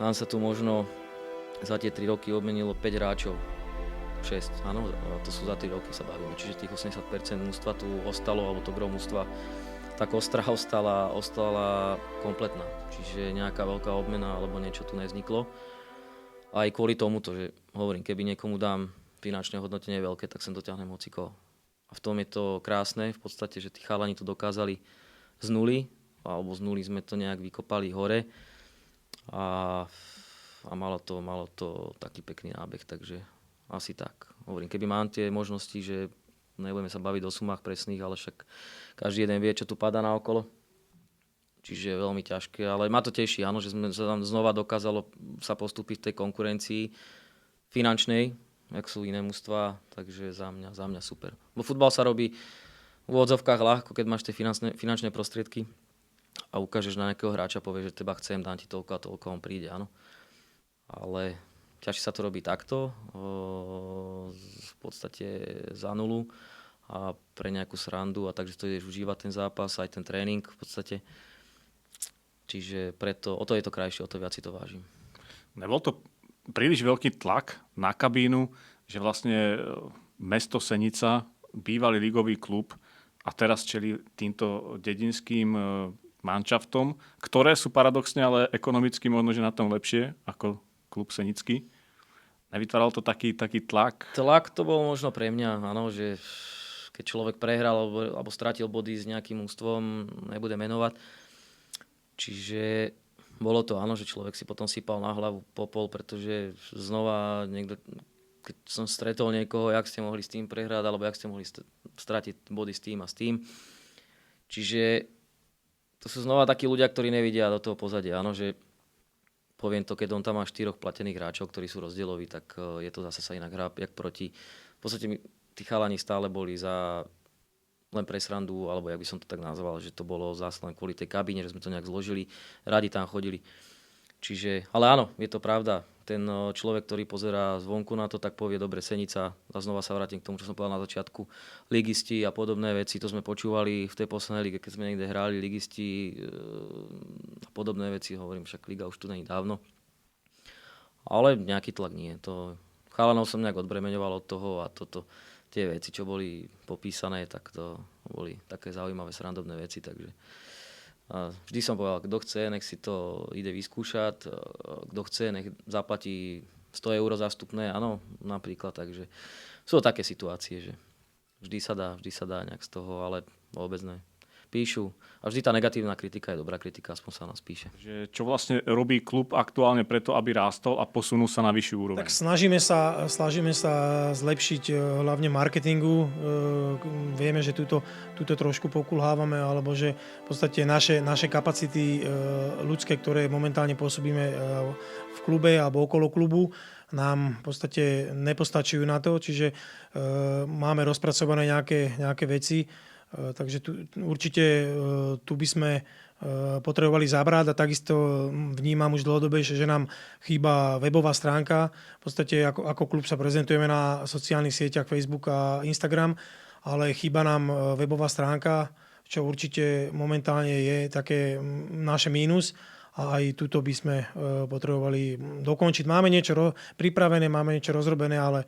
Nám sa tu možno za tie 3 roky obmenilo 5 hráčov. 6, áno, to sú za 3 roky sa bavíme, čiže tých 80% mužstva tu ostalo, alebo to gro mužstva, tá kostra ostala kompletná. Čiže nejaká veľká obmena alebo niečo tu nevzniklo. Aj kvôli tomuto, že hovorím, keby niekomu dám finančné hodnotenie veľké, tak sem dotiahnem hocikoho. A v tom je to krásne, v podstate, že tí chalani to dokázali z nuly, alebo z nuly sme to nejak vykopali hore a malo to taký pekný nábeh, takže asi tak. Hovorím, keby mám tie možnosti, že nebudeme sa baviť o sumách presných, ale však každý jeden vie, čo tu padá naokolo. Čiže je veľmi ťažké, ale ma to teší, áno, že sme sa tam znova dokázalo sa postúpiť v tej konkurencii finančnej, jak sú iné mužstvá, takže za mňa super. Bo futbal sa robí v úvodzovkách ľahko, keď máš tie finančné prostriedky a ukážeš na nejakého hráča, povieš, že teba chcem, dám ti toľko a toľko, on príde, áno. Ale ťažšie sa to robí takto, v podstate za nulu a pre nejakú srandu a takže to ideš užívať ten zápas, aj ten tréning v podstate. Čiže preto, o to je to krajšie, o to viac si to vážim. Nebol to príliš veľký tlak na kabínu, že vlastne mesto Senica, bývalý ligový klub a teraz čelí týmto dedinským manšaftom, ktoré sú paradoxne, ale ekonomicky možno, že na tom lepšie ako klub senický. Nevytváral to taký tlak? Tlak to bol možno pre mňa, áno, že keď človek prehral alebo stratil body s nejakým ústvom, nebude menovať. Čiže bolo to, áno, že človek si potom sypal na hlavu popol, pretože znova niekto, keď som stretol niekoho, jak ste mohli s tým prehrať, alebo jak ste mohli stratiť body s tým a s tým. Čiže to sú znova takí ľudia, ktorí nevidia do toho pozadia, áno, že poviem to, keď on tam má 4 platených hráčov, ktorí sú rozdieloví, tak je to zase sa inak hrá, jak proti. V podstate tí chalani stále boli len pre srandu, alebo jak by som to tak nazval, že to bolo zase len kvôli tej kabíne, že sme to nejak zložili, radi tam chodili. Čiže, ale áno, je to pravda. Ten človek, ktorý pozerá zvonku na to, tak povie, dobre, Senica, a znova sa vrátim k tomu, čo som povedal na začiatku, ligisti a podobné veci, to sme počúvali v tej poslednej lige, keď sme niekde hrali, ligisti a podobné veci, hovorím, však liga už tu není dávno. Ale nejaký tlak nie. Chalanov som nejak odbremeňoval od toho a tie veci, čo boli popísané, tak to boli také zaujímavé, srandovné veci, takže vždy som povedal, kto chce, nech si to ide vyskúšať, kto chce, nech zaplatí 100 € za vstupné, áno, napríklad, takže sú to také situácie, že vždy sa dá nejak z toho, ale vôbec ne. Píšu a vždy tá negatívna kritika je dobrá kritika, aspoň sa nás píše. Že čo vlastne robí klub aktuálne preto, aby rástol a posunul sa na vyššiu úroveň? Tak snažíme sa zlepšiť hlavne marketingu. Vieme, že túto trošku pokulhávame, alebo že v podstate naše kapacity ľudské, ktoré momentálne pôsobíme v klube alebo okolo klubu, nám v podstate nepostačujú na to, čiže máme rozpracované nejaké veci. Takže určite tu by sme potrebovali zabrať a takisto vnímam už dlhodobejšie, že nám chýba webová stránka. V podstate ako klub sa prezentujeme na sociálnych sieťach Facebook a Instagram, ale chýba nám webová stránka, čo určite momentálne je také naše mínus. A aj túto by sme potrebovali dokončiť. Máme niečo pripravené, máme niečo rozrobené, ale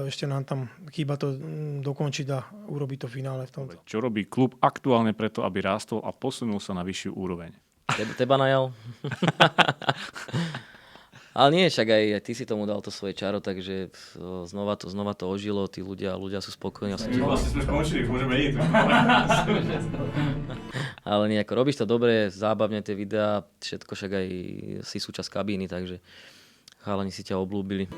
ešte nám tam chýba to dokončiť a urobiť to finále v tomto. Čo robí klub aktuálne preto, aby rástol a posunul sa na vyššiu úroveň? Teba najal. Ale nie, však aj ty si tomu dal to svoje čaro, takže znova to ožilo, tí ľudia sú spokojní. Vlastne sme skončili, môžeme ísť. Ale nejako robíš to dobre, zábavne tie videá, všetko, však aj si súčasť kabíny, takže chalani si ťa obľúbili.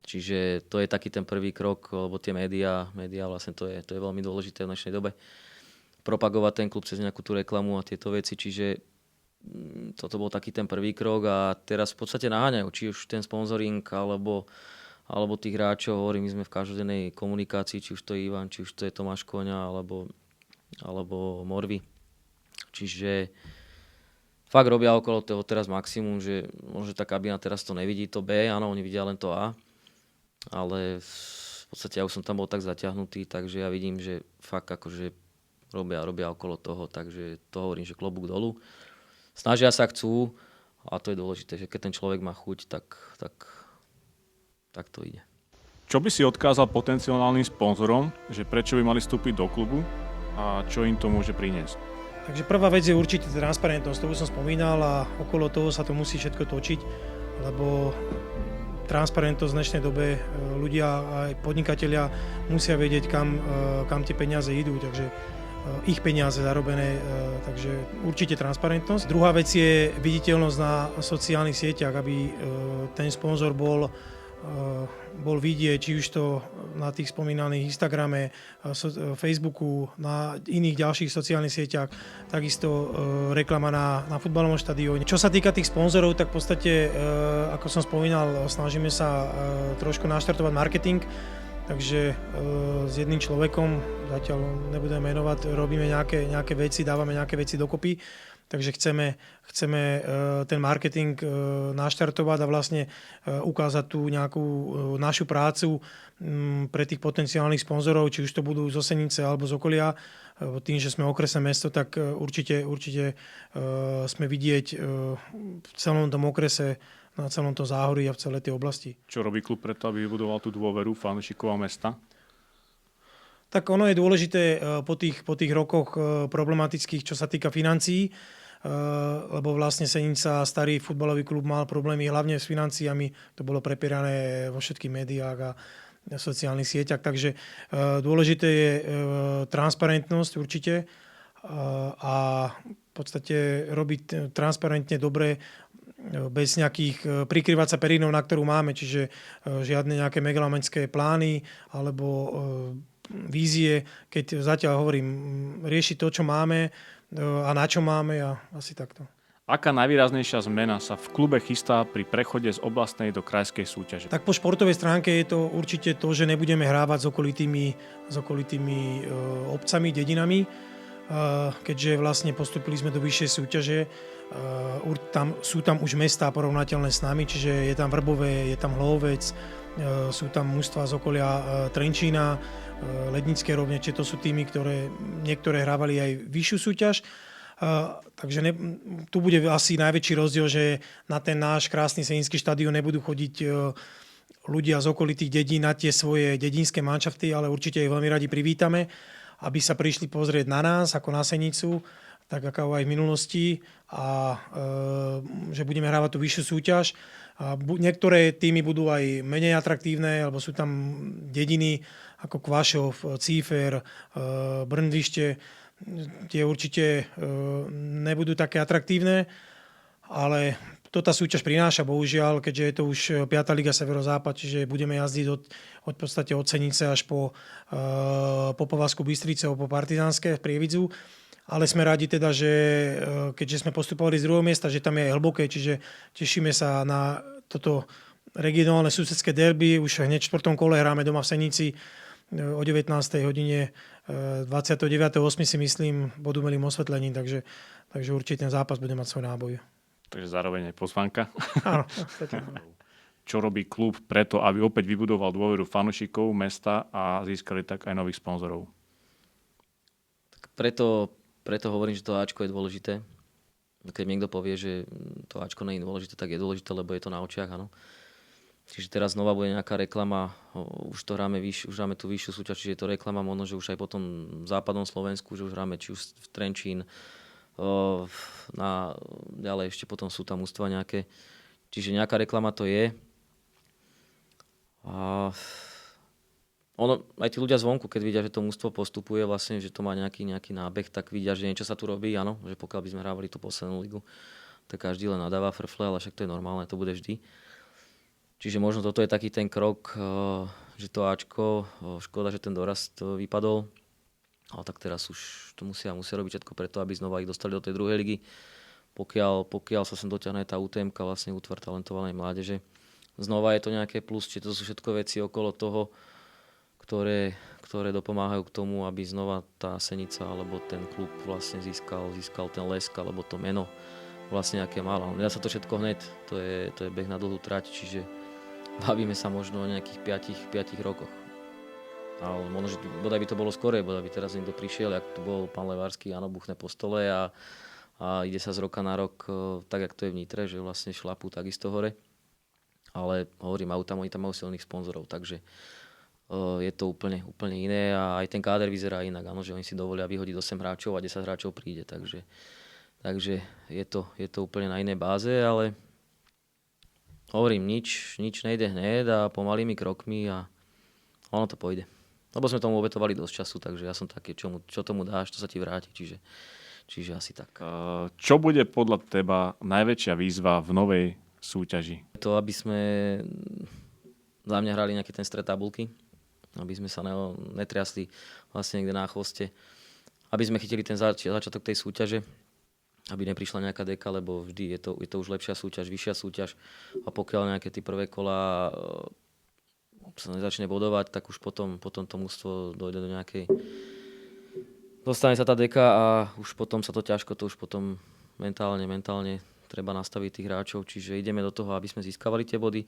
Čiže to je taký ten prvý krok, lebo tie médiá vlastne to je veľmi dôležité v dnešnej dobe. Propagovať ten klub cez nejakú tú reklamu a tieto veci, čiže toto bol taký ten prvý krok a teraz v podstate naháňajú, či už ten sponzoring alebo tých hráčov, hovorím, my sme v každodennej komunikácii, či už to je Ivan, či už to je Tomáš Koňa alebo Morvy. Čiže fakt robia okolo toho teraz maximum, že možno tá kabína teraz to nevidí, to B, áno, oni vidia len to A. Ale v podstate ja už som tam bol tak zaťahnutý, takže ja vidím, že fakt akože robia okolo toho, takže to hovorím, že klobúk dolu. Snažia sa, chcú a to je dôležité, že keď ten človek má chuť, tak to ide. Čo by si odkázal potenciálnym sponzorom, že prečo by mali vstúpiť do klubu a čo im to môže priniesť? Takže prvá vec je určite transparentnosť, to už som spomínal a okolo toho sa to musí všetko točiť, lebo transparentnosť v dnešnej dobe ľudia aj podnikatelia musia vedieť, kam tie peniaze idú, takže ich peniaze zarobené, takže určite transparentnosť. Druhá vec je viditeľnosť na sociálnych sieťach, aby ten sponzor bol vidieť, či už to na tých spomínaných Instagrame, Facebooku, na iných ďalších sociálnych sieťach, takisto reklama na futbalovom štadióne. Čo sa týka tých sponzorov, tak v podstate, ako som spomínal, snažíme sa trošku naštartovať marketing, takže s jedným človekom, zatiaľ nebudem menovať, robíme nejaké veci, dávame nejaké veci dokopy. Takže chceme ten marketing naštartovať a vlastne ukázať tú nejakú našu prácu pre tých potenciálnych sponzorov, či už to budú zo Senice alebo z okolia. Tým, že sme okresné mesto, tak určite sme vidieť v celom tom okrese, na celom tom Záhorí a v celej tej oblasti. Čo robí klub preto, aby vybudoval tú dôveru fanúšikov a mesta? Tak ono je dôležité po tých rokoch problematických, čo sa týka financií, lebo vlastne Senica, starý futbalový klub, mal problémy hlavne s financiami. To bolo prepierané vo všetkých médiách a sociálnych sieťach. Takže dôležité je transparentnosť určite a v podstate robiť transparentne dobre bez nejakých prikryvať sa perínou, na ktorú máme, čiže žiadne nejaké megalomanské plány alebo vízie, keď zatiaľ hovorím, riešiť to, čo máme a na čo máme a asi takto. Aká najvýraznejšia zmena sa v klube chystá pri prechode z oblastnej do krajskej súťaže? Tak po športovej stránke je to určite to, že nebudeme hrávať s okolitými obcami, dedinami, keďže vlastne postupili sme do vyššej súťaže. Sú tam už mestá porovnateľné s nami, čiže je tam Vrbové, je tam Hlovec, sú tam mužstvá z okolia Trenčína, Lednické Rovne, čiže to sú týmy, ktoré niektoré hrávali aj vyššiu súťaž. Takže tu bude asi najväčší rozdiel, že na ten náš krásny Seninský štadión nebudú chodiť ľudia z okolitých dedín na tie svoje dedinské manšafty, ale určite ich veľmi radi privítame, aby sa prišli pozrieť na nás ako na Senicu, tak ako aj v minulosti, a že budeme hrávať tú vyššiu súťaž. A niektoré týmy budú aj menej atraktívne, alebo sú tam dediny ako Kvašov, Cífer, Brndvište, tie určite nebudú také atraktívne, ale to tá súťaž prináša, bohužiaľ, keďže je to už 5. liga Severozápad, čiže budeme jazdiť od podstate od Senice až po Popovazku Bystrice, po Partizánske v Prievidzu. Ale sme radi teda, že keďže sme postupovali z druhého miesta, že tam je aj hlboké, čiže tešíme sa na toto regionálne susedské derby. Už hneď v 4. kole hráme doma v Senici o 19. hodine 29.8. si myslím pod umelým osvetlením, takže určite ten zápas bude mať svoj náboj. Takže zároveň aj pozvánka. Áno. Čo robí klub preto, aby opäť vybudoval dôveru fanúšikov mesta a získali tak aj nových sponzorov? Tak preto hovorím, že to Ačko je dôležité. Keď niekto povie, že to Ačko nie je dôležité, tak je dôležité, lebo je to na očiach, áno. Čiže teraz znova bude nejaká reklama, už hráme tú vyššiu súťaž, čiže je to reklama, možno, že už aj potom v západnom Slovensku, že už hráme či už v Trenčín, ďalej ešte potom sú tam mužstvá nejaké. Čiže nejaká reklama to je. A aj tí ľudia zvonku, keď vidia, že to mužstvo postupuje, vlastne, že to má nejaký nábeh, tak vidia, že niečo sa tu robí, áno, že pokiaľ by sme hrávali tú poslednú ligu, tak každý len nadáva frfle, ale však to je normálne, to bude vždy. Čiže možno toto je taký ten krok, že to Ačko, škoda, že ten dorast vypadol, ale tak teraz už to musia robiť všetko preto, aby znova ich dostali do tej druhej ligy. Pokiaľ sa sem dotiahne tá UTM-ka, vlastne útvar talentovanej mládeže, znova je to nejaké plus, či to sú všetko veci okolo toho, ktoré dopomáhajú k tomu, aby znova tá Senica alebo ten klub vlastne získal ten lesk alebo to meno vlastne aké mal. Ale nedá sa to všetko hneď, to je beh na dlhú trať, čiže bavíme sa možno o nejakých 5 rokoch. Ale možno, že bodaj by to bolo skorej, bodaj by teraz niekto prišiel, jak tu bol pán Levársky, áno, buchne po stole a ide sa z roka na rok, tak jak to je v Nitre, že vlastne šlapú takisto hore. Ale hovorím, oni tam majú silných sponzorov, takže je to úplne iné a aj ten káder vyzerá inak, áno, že oni si dovolia vyhodiť 8 hráčov a 10 hráčov príde, takže je to úplne na inej báze, ale hovorím, nič nejde hneď a pomalými krokmi a ono to pôjde. Lebo sme tomu obetovali dosť času, takže ja som taký, čo tomu dáš, to sa ti vráti, čiže asi tak. Čo bude podľa teba najväčšia výzva v novej súťaži? To, aby sme za mňa hrali nejaký ten stret tabulky, aby sme sa netriasli vlastne niekde na chvoste, aby sme chytili ten začiatok tej súťaže, aby neprišla nejaká deka, lebo vždy je to už lepšia súťaž, vyššia súťaž a pokiaľ nejaké tie prvé kolá sa nezačne bodovať, tak už potom to mužstvo dojde do nejakej... Dostane sa tá deka a už potom sa to ťažko, to už potom mentálne treba nastaviť tých hráčov, čiže ideme do toho, aby sme získavali tie body,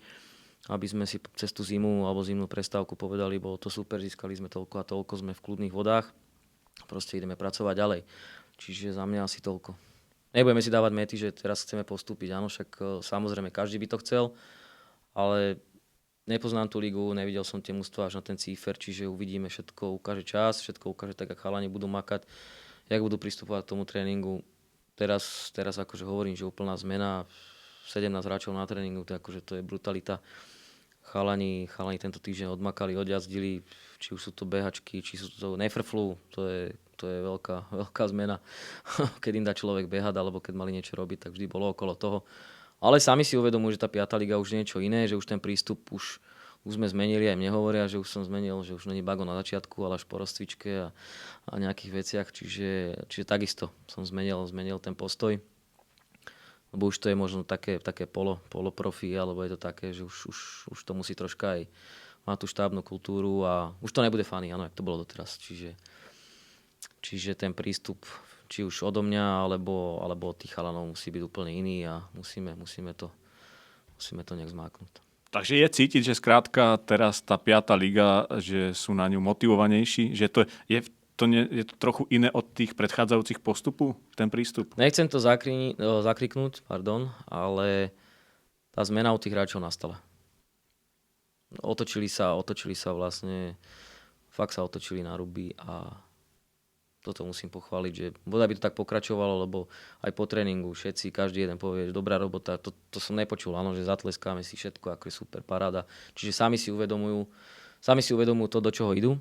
aby sme si cez tú zimu alebo zimnú prestávku povedali, bolo to super, získali sme toľko a toľko, sme v kľudných vodách, proste ideme pracovať ďalej. Čiže za mňa asi toľko. Nebudeme si dávať mety, že teraz chceme postúpiť, áno, však samozrejme každý by to chcel, ale nepoznám tú ligu, nevidel som tie mužstvá až na ten cífer, čiže uvidíme, všetko ukáže čas, všetko ukáže tak, ako chalani budú makať, jak budú pristupovať k tomu tréningu. Teraz akože hovorím, že úplná zmena, 17 hráčov na tréningu, to je brutalita. Chalani tento týždeň odmakali, odjazdili, či už sú to behačky, či sú to nefrflú, to je veľká zmena. Keď im dá človek behať, alebo keď mali niečo robiť, tak vždy bolo okolo toho. Ale sami si uvedomujú, že tá 5. liga už je niečo iné, že už ten prístup už sme zmenili, aj mne hovoria, že už som zmenil, že už není bago na začiatku, ale až po rozcvičke a nejakých veciach, čiže takisto som zmenil ten postoj. Lebo už to je možno také poloprofi, alebo je to také, že už to musí troška aj mať tú štábnu kultúru a už to nebude funny, áno, jak to bolo doteraz. Čiže ten prístup, či už odo mňa, alebo od tých chalanov musí byť úplne iný a musíme to nejak zmáknuť. Takže je cítiť, že skrátka teraz tá 5. liga, že sú na ňu motivovanejší, že je to trochu iné od tých predchádzajúcich postupov, ten prístup? Nechcem to zakriknúť, ale tá zmena u tých hráčov nastala. Otočili sa vlastne, fakt sa otočili na ruby a toto musím pochváliť, že bodaj by to tak pokračovalo, lebo aj po tréningu všetci, každý jeden povie, že dobrá robota, to som nepočul, áno, že zatleskáme si všetko, ako je super paráda. Čiže sami si uvedomujú to, do čoho idú,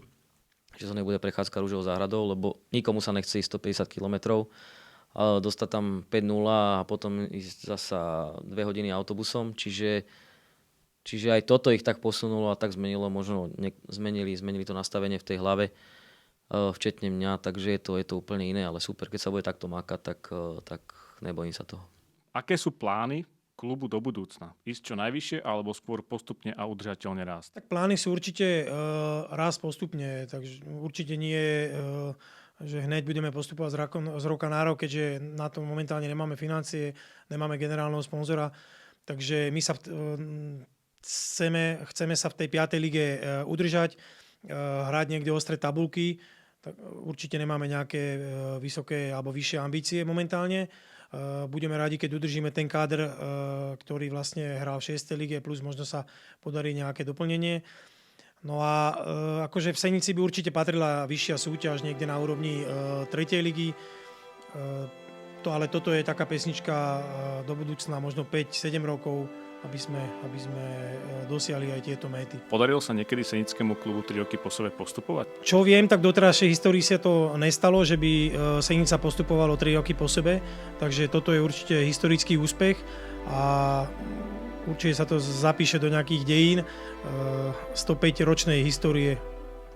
že to nebude prechádzka rúžovou záhradou, lebo nikomu sa nechce ísť 150 km, dostať tam 5:0 a potom ísť zasa 2 hodiny autobusom, čiže aj toto ich tak posunulo a tak zmenilo, možno zmenili to nastavenie v tej hlave, včetne mňa, takže je to úplne iné, ale super, keď sa bude takto mákať, tak nebojím sa toho. Aké sú plány klubu do budúcna? Ísť čo najvyššie alebo skôr postupne a udržateľne rásť? Tak plány sú určite rásť postupne, takže určite nie, že hneď budeme postupovať z roka na rok, keďže na to momentálne nemáme financie, nemáme generálneho sponzora, takže my sa chceme sa v tej 5. lige udržať, hrať niekde ostré tabulky. Tak určite nemáme nejaké vysoké alebo vyššie ambície momentálne. Budeme radi, keď udržíme ten káder, ktorý vlastne hral v 6. lige, plus možno sa podarí nejaké doplnenie. No a akože v Senici by určite patrila vyššia súťaž niekde na úrovni 3. ligy. Ale toto je taká pesnička do budúcna, možno 5-7 rokov, aby sme dosiahli aj tieto méty. Podarilo sa niekedy senickému klubu 3 roky po sebe postupovať? Čo viem, tak doterajšej histórii sa to nestalo, že by Senica postupovalo 3 roky po sebe, takže toto je určite historický úspech a určite sa to zapíše do nejakých dejín 105-ročnej histórie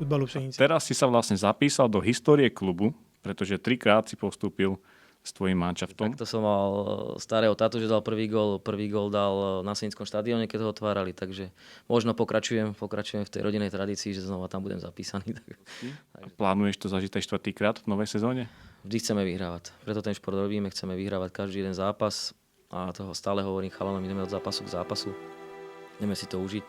futbalu v Senici. Teraz si sa vlastne zapísal do histórie klubu, pretože 3-krát si postúpil s tvojím manšaftom. Takto som mal starého tátu, že dal prvý gól dal na Senickom štadióne, keď ho otvárali, takže možno pokračujem v tej rodinnej tradícii, že znova tam budem zapísaný. Plánuješ to zažiť aj 4. v novej sezóne? Vždy chceme vyhrávať, preto ten šport robíme, chceme vyhrávať každý jeden zápas a toho stále hovorím chalanom, ideme od zápasu k zápasu, ideme si to užiť.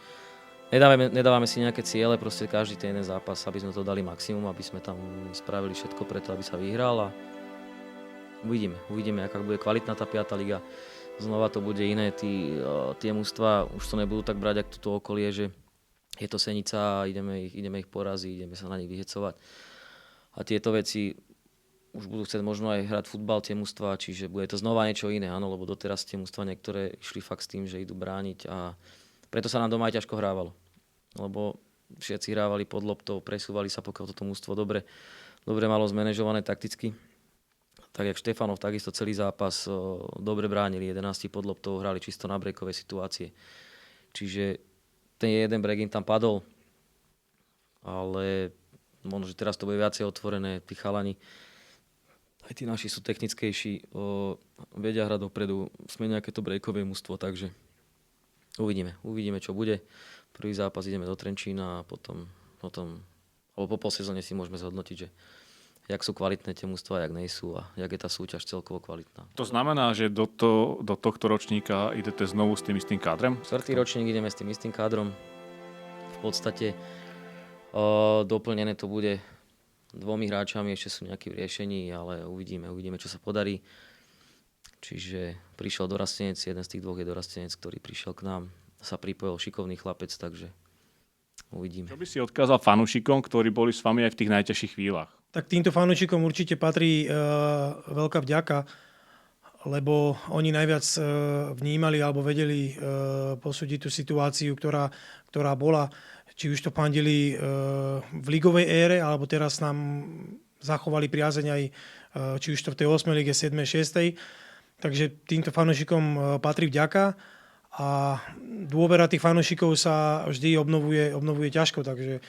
Nedávame si nejaké ciele, proste každý ten jeden zápas, aby sme to dali maximum, aby sme tam spravili všetko preto, aby sa vyhral a Uvidíme, aká bude kvalitná tá 5. liga. Znova to bude iné, tie mužstvá už to nebudú tak brať, ako toto okolie, že je to Senica, ideme ich poraziť, ideme sa na nich vyhecovať. A tieto veci už budú chcieť možno aj hrať futbal tie mužstvá, čiže bude to znova niečo iné, áno, lebo doteraz tie mužstvá niektoré išli fakt s tým, že idú brániť a preto sa nám doma aj ťažko hrávalo. Lebo všetci hrávali pod loptou, presúvali sa, pokiaľ toto mužstvo dobre malo zmanéžované takticky. Tak jak Štefanov, takisto celý zápas dobre bránili, 11 pod loptou, hrali čisto na breakové situácie. Čiže ten jeden break im tam padol, ale možno, že teraz to bude viacej otvorené, tí chalani, aj tí naši sú technickejší, vedia hrať dopredu, sme nejaké to breakové mužstvo, takže uvidíme, čo bude. Prvý zápas ideme do Trenčína a potom alebo po polsezóne si môžeme zhodnotiť, že jak sú kvalitné tie mužstvá, jak nejsú a jak je tá súťaž celkovo kvalitná. To znamená, že do tohto ročníka idete znovu s tým istým kádrom? 4. ročník ideme s tým istým kádrom. V podstate doplnené to bude 2 hráčami, ešte sú nejaké v riešení, ale uvidíme, čo sa podarí. Čiže prišiel dorastenec, jeden z tých 2 je dorastenec, ktorý prišiel k nám, sa pripojil šikovný chlapec, takže uvidíme. Čo by si odkázal fanúšikom, ktorí boli s vami aj v tých najťažších chvíľach? Tak týmto fanúšikom určite patrí veľká vďaka, lebo oni najviac vnímali alebo vedeli posúdiť tú situáciu, ktorá bola, či už to fandili v ligovej ére, alebo teraz nám zachovali priazeň aj či už to v tej 8. lige, 7. 6. takže týmto fanúšikom patrí vďaka a dôvera tých fanúšikov sa vždy obnovuje ťažko, takže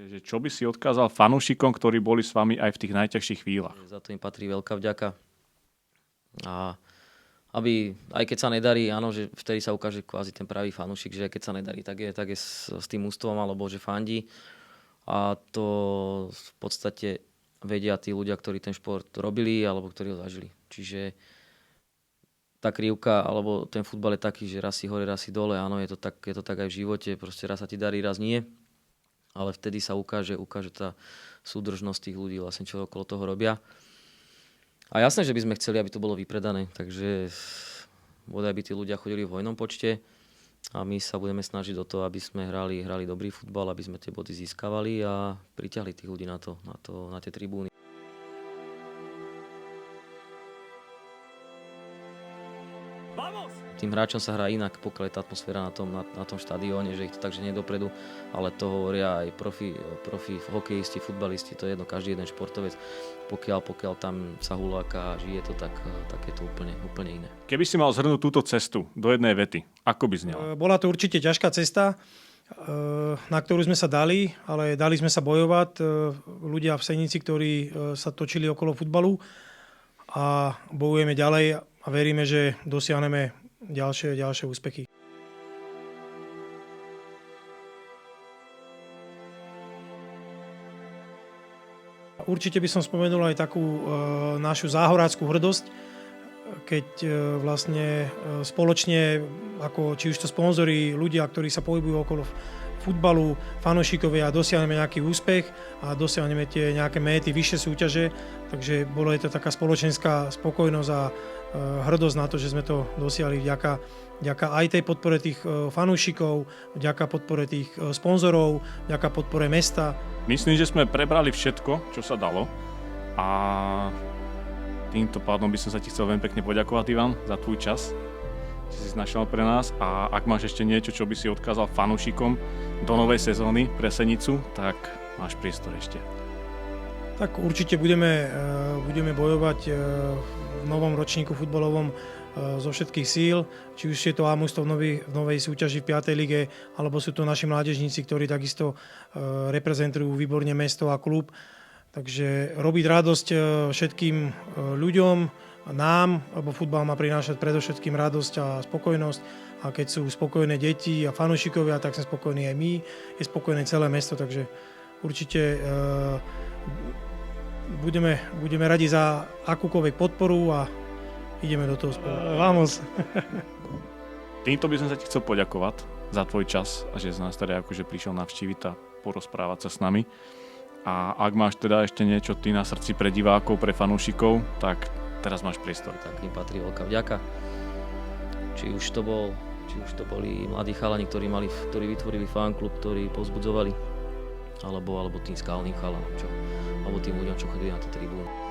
Že čo by si odkázal fanúšikom, ktorí boli s vami aj v tých najťažších chvíľach? Za to im patrí veľká vďaka. A aby, aj keď sa nedarí, áno, že vtedy sa ukáže kvázi ten pravý fanúšik, že keď sa nedarí, tak je s tým ústvom, alebo že fandí. A to v podstate vedia tí ľudia, ktorí ten šport robili, alebo ktorí ho zažili. Čiže tá krivka, alebo ten futbal je taký, že raz si hore, raz si dole. Áno, je to tak aj v živote. Proste raz sa ti darí, raz nie. Ale vtedy sa ukáže tá súdržnosť tých ľudí, vlastne čo okolo toho robia. A jasné, že by sme chceli, aby to bolo vypredané, takže bodaj by tí ľudia chodili v hojnom počte a my sa budeme snažiť o to, aby sme hrali dobrý futbal, aby sme tie body získavali a priťahli tých ľudí na tie tribúny. Tým hráčom sa hrá inak, pokiaľ je tá atmosféra na tom štadióne, že ich to tak ženie dopredu, ale to hovoria aj profi hokejisti, futbalisti, to je jedno, každý jeden športovec. Pokiaľ tam sa huláka a žije to, tak je to úplne iné. Keby si mal zhrnúť túto cestu do jednej vety, ako by znela? Bola to určite ťažká cesta, na ktorú sme sa dali, ale dali sme sa bojovať. Ľudia v Senici, ktorí sa točili okolo futbalu a bojujeme ďalej a veríme, že dosiahneme ďalšie úspechy. Určite by som spomenul aj takú našu záhoráckú hrdosť, keď vlastne spoločne, ako či už to sponzori, ľudia, ktorí sa pohybujú okolo futbalu, fanúšikovia, dosiahneme nejaký úspech a dosiahneme tie nejaké méty, vyššie súťaže. Takže bolo je to taká spoločenská spokojnosť a hrdosť na to, že sme to dosiahli vďaka aj tej podpore tých fanúšikov, vďaka podpore tých sponzorov, vďaka podpore mesta. Myslím, že sme prebrali všetko, čo sa dalo a týmto pádom by som sa ti chcel veľmi pekne poďakovať, Ivan, za tvoj čas, že si našiel pre nás a ak máš ešte niečo, čo by si odkázal fanúšikom do novej sezóny pre Senicu, tak máš priestor ešte. Tak určite budeme bojovať v novom ročníku futbalovom zo všetkých síl, či už je to A-mužstvo v novej súťaži v 5. lige, alebo sú to naši mládežníci, ktorí takisto reprezentujú výborne mesto a klub. Takže robiť radosť všetkým ľuďom, nám, lebo futbal má prinášať predovšetkým radosť a spokojnosť. A keď sú spokojné deti a fanúšikovia, tak sme spokojní aj my, je spokojné celé mesto, takže určite budeme radi za akúkoľvek podporu a ideme do toho spolu. Vamos! Týmto by som sa ti chcel poďakovať za tvoj čas a že z nás teda akože prišiel navštíviť a porozprávať sa s nami. A ak máš teda ešte niečo ty na srdci pre divákov, pre fanúšikov, tak teraz máš priestor. Tak im patrí veľká vďaka. Či už to boli mladí chalani, ktorí vytvorili fanklub, ktorí povzbudzovali, alebo tým skalným chalanom, alebo tým ľuďom, čo chodili na tú tribúnu.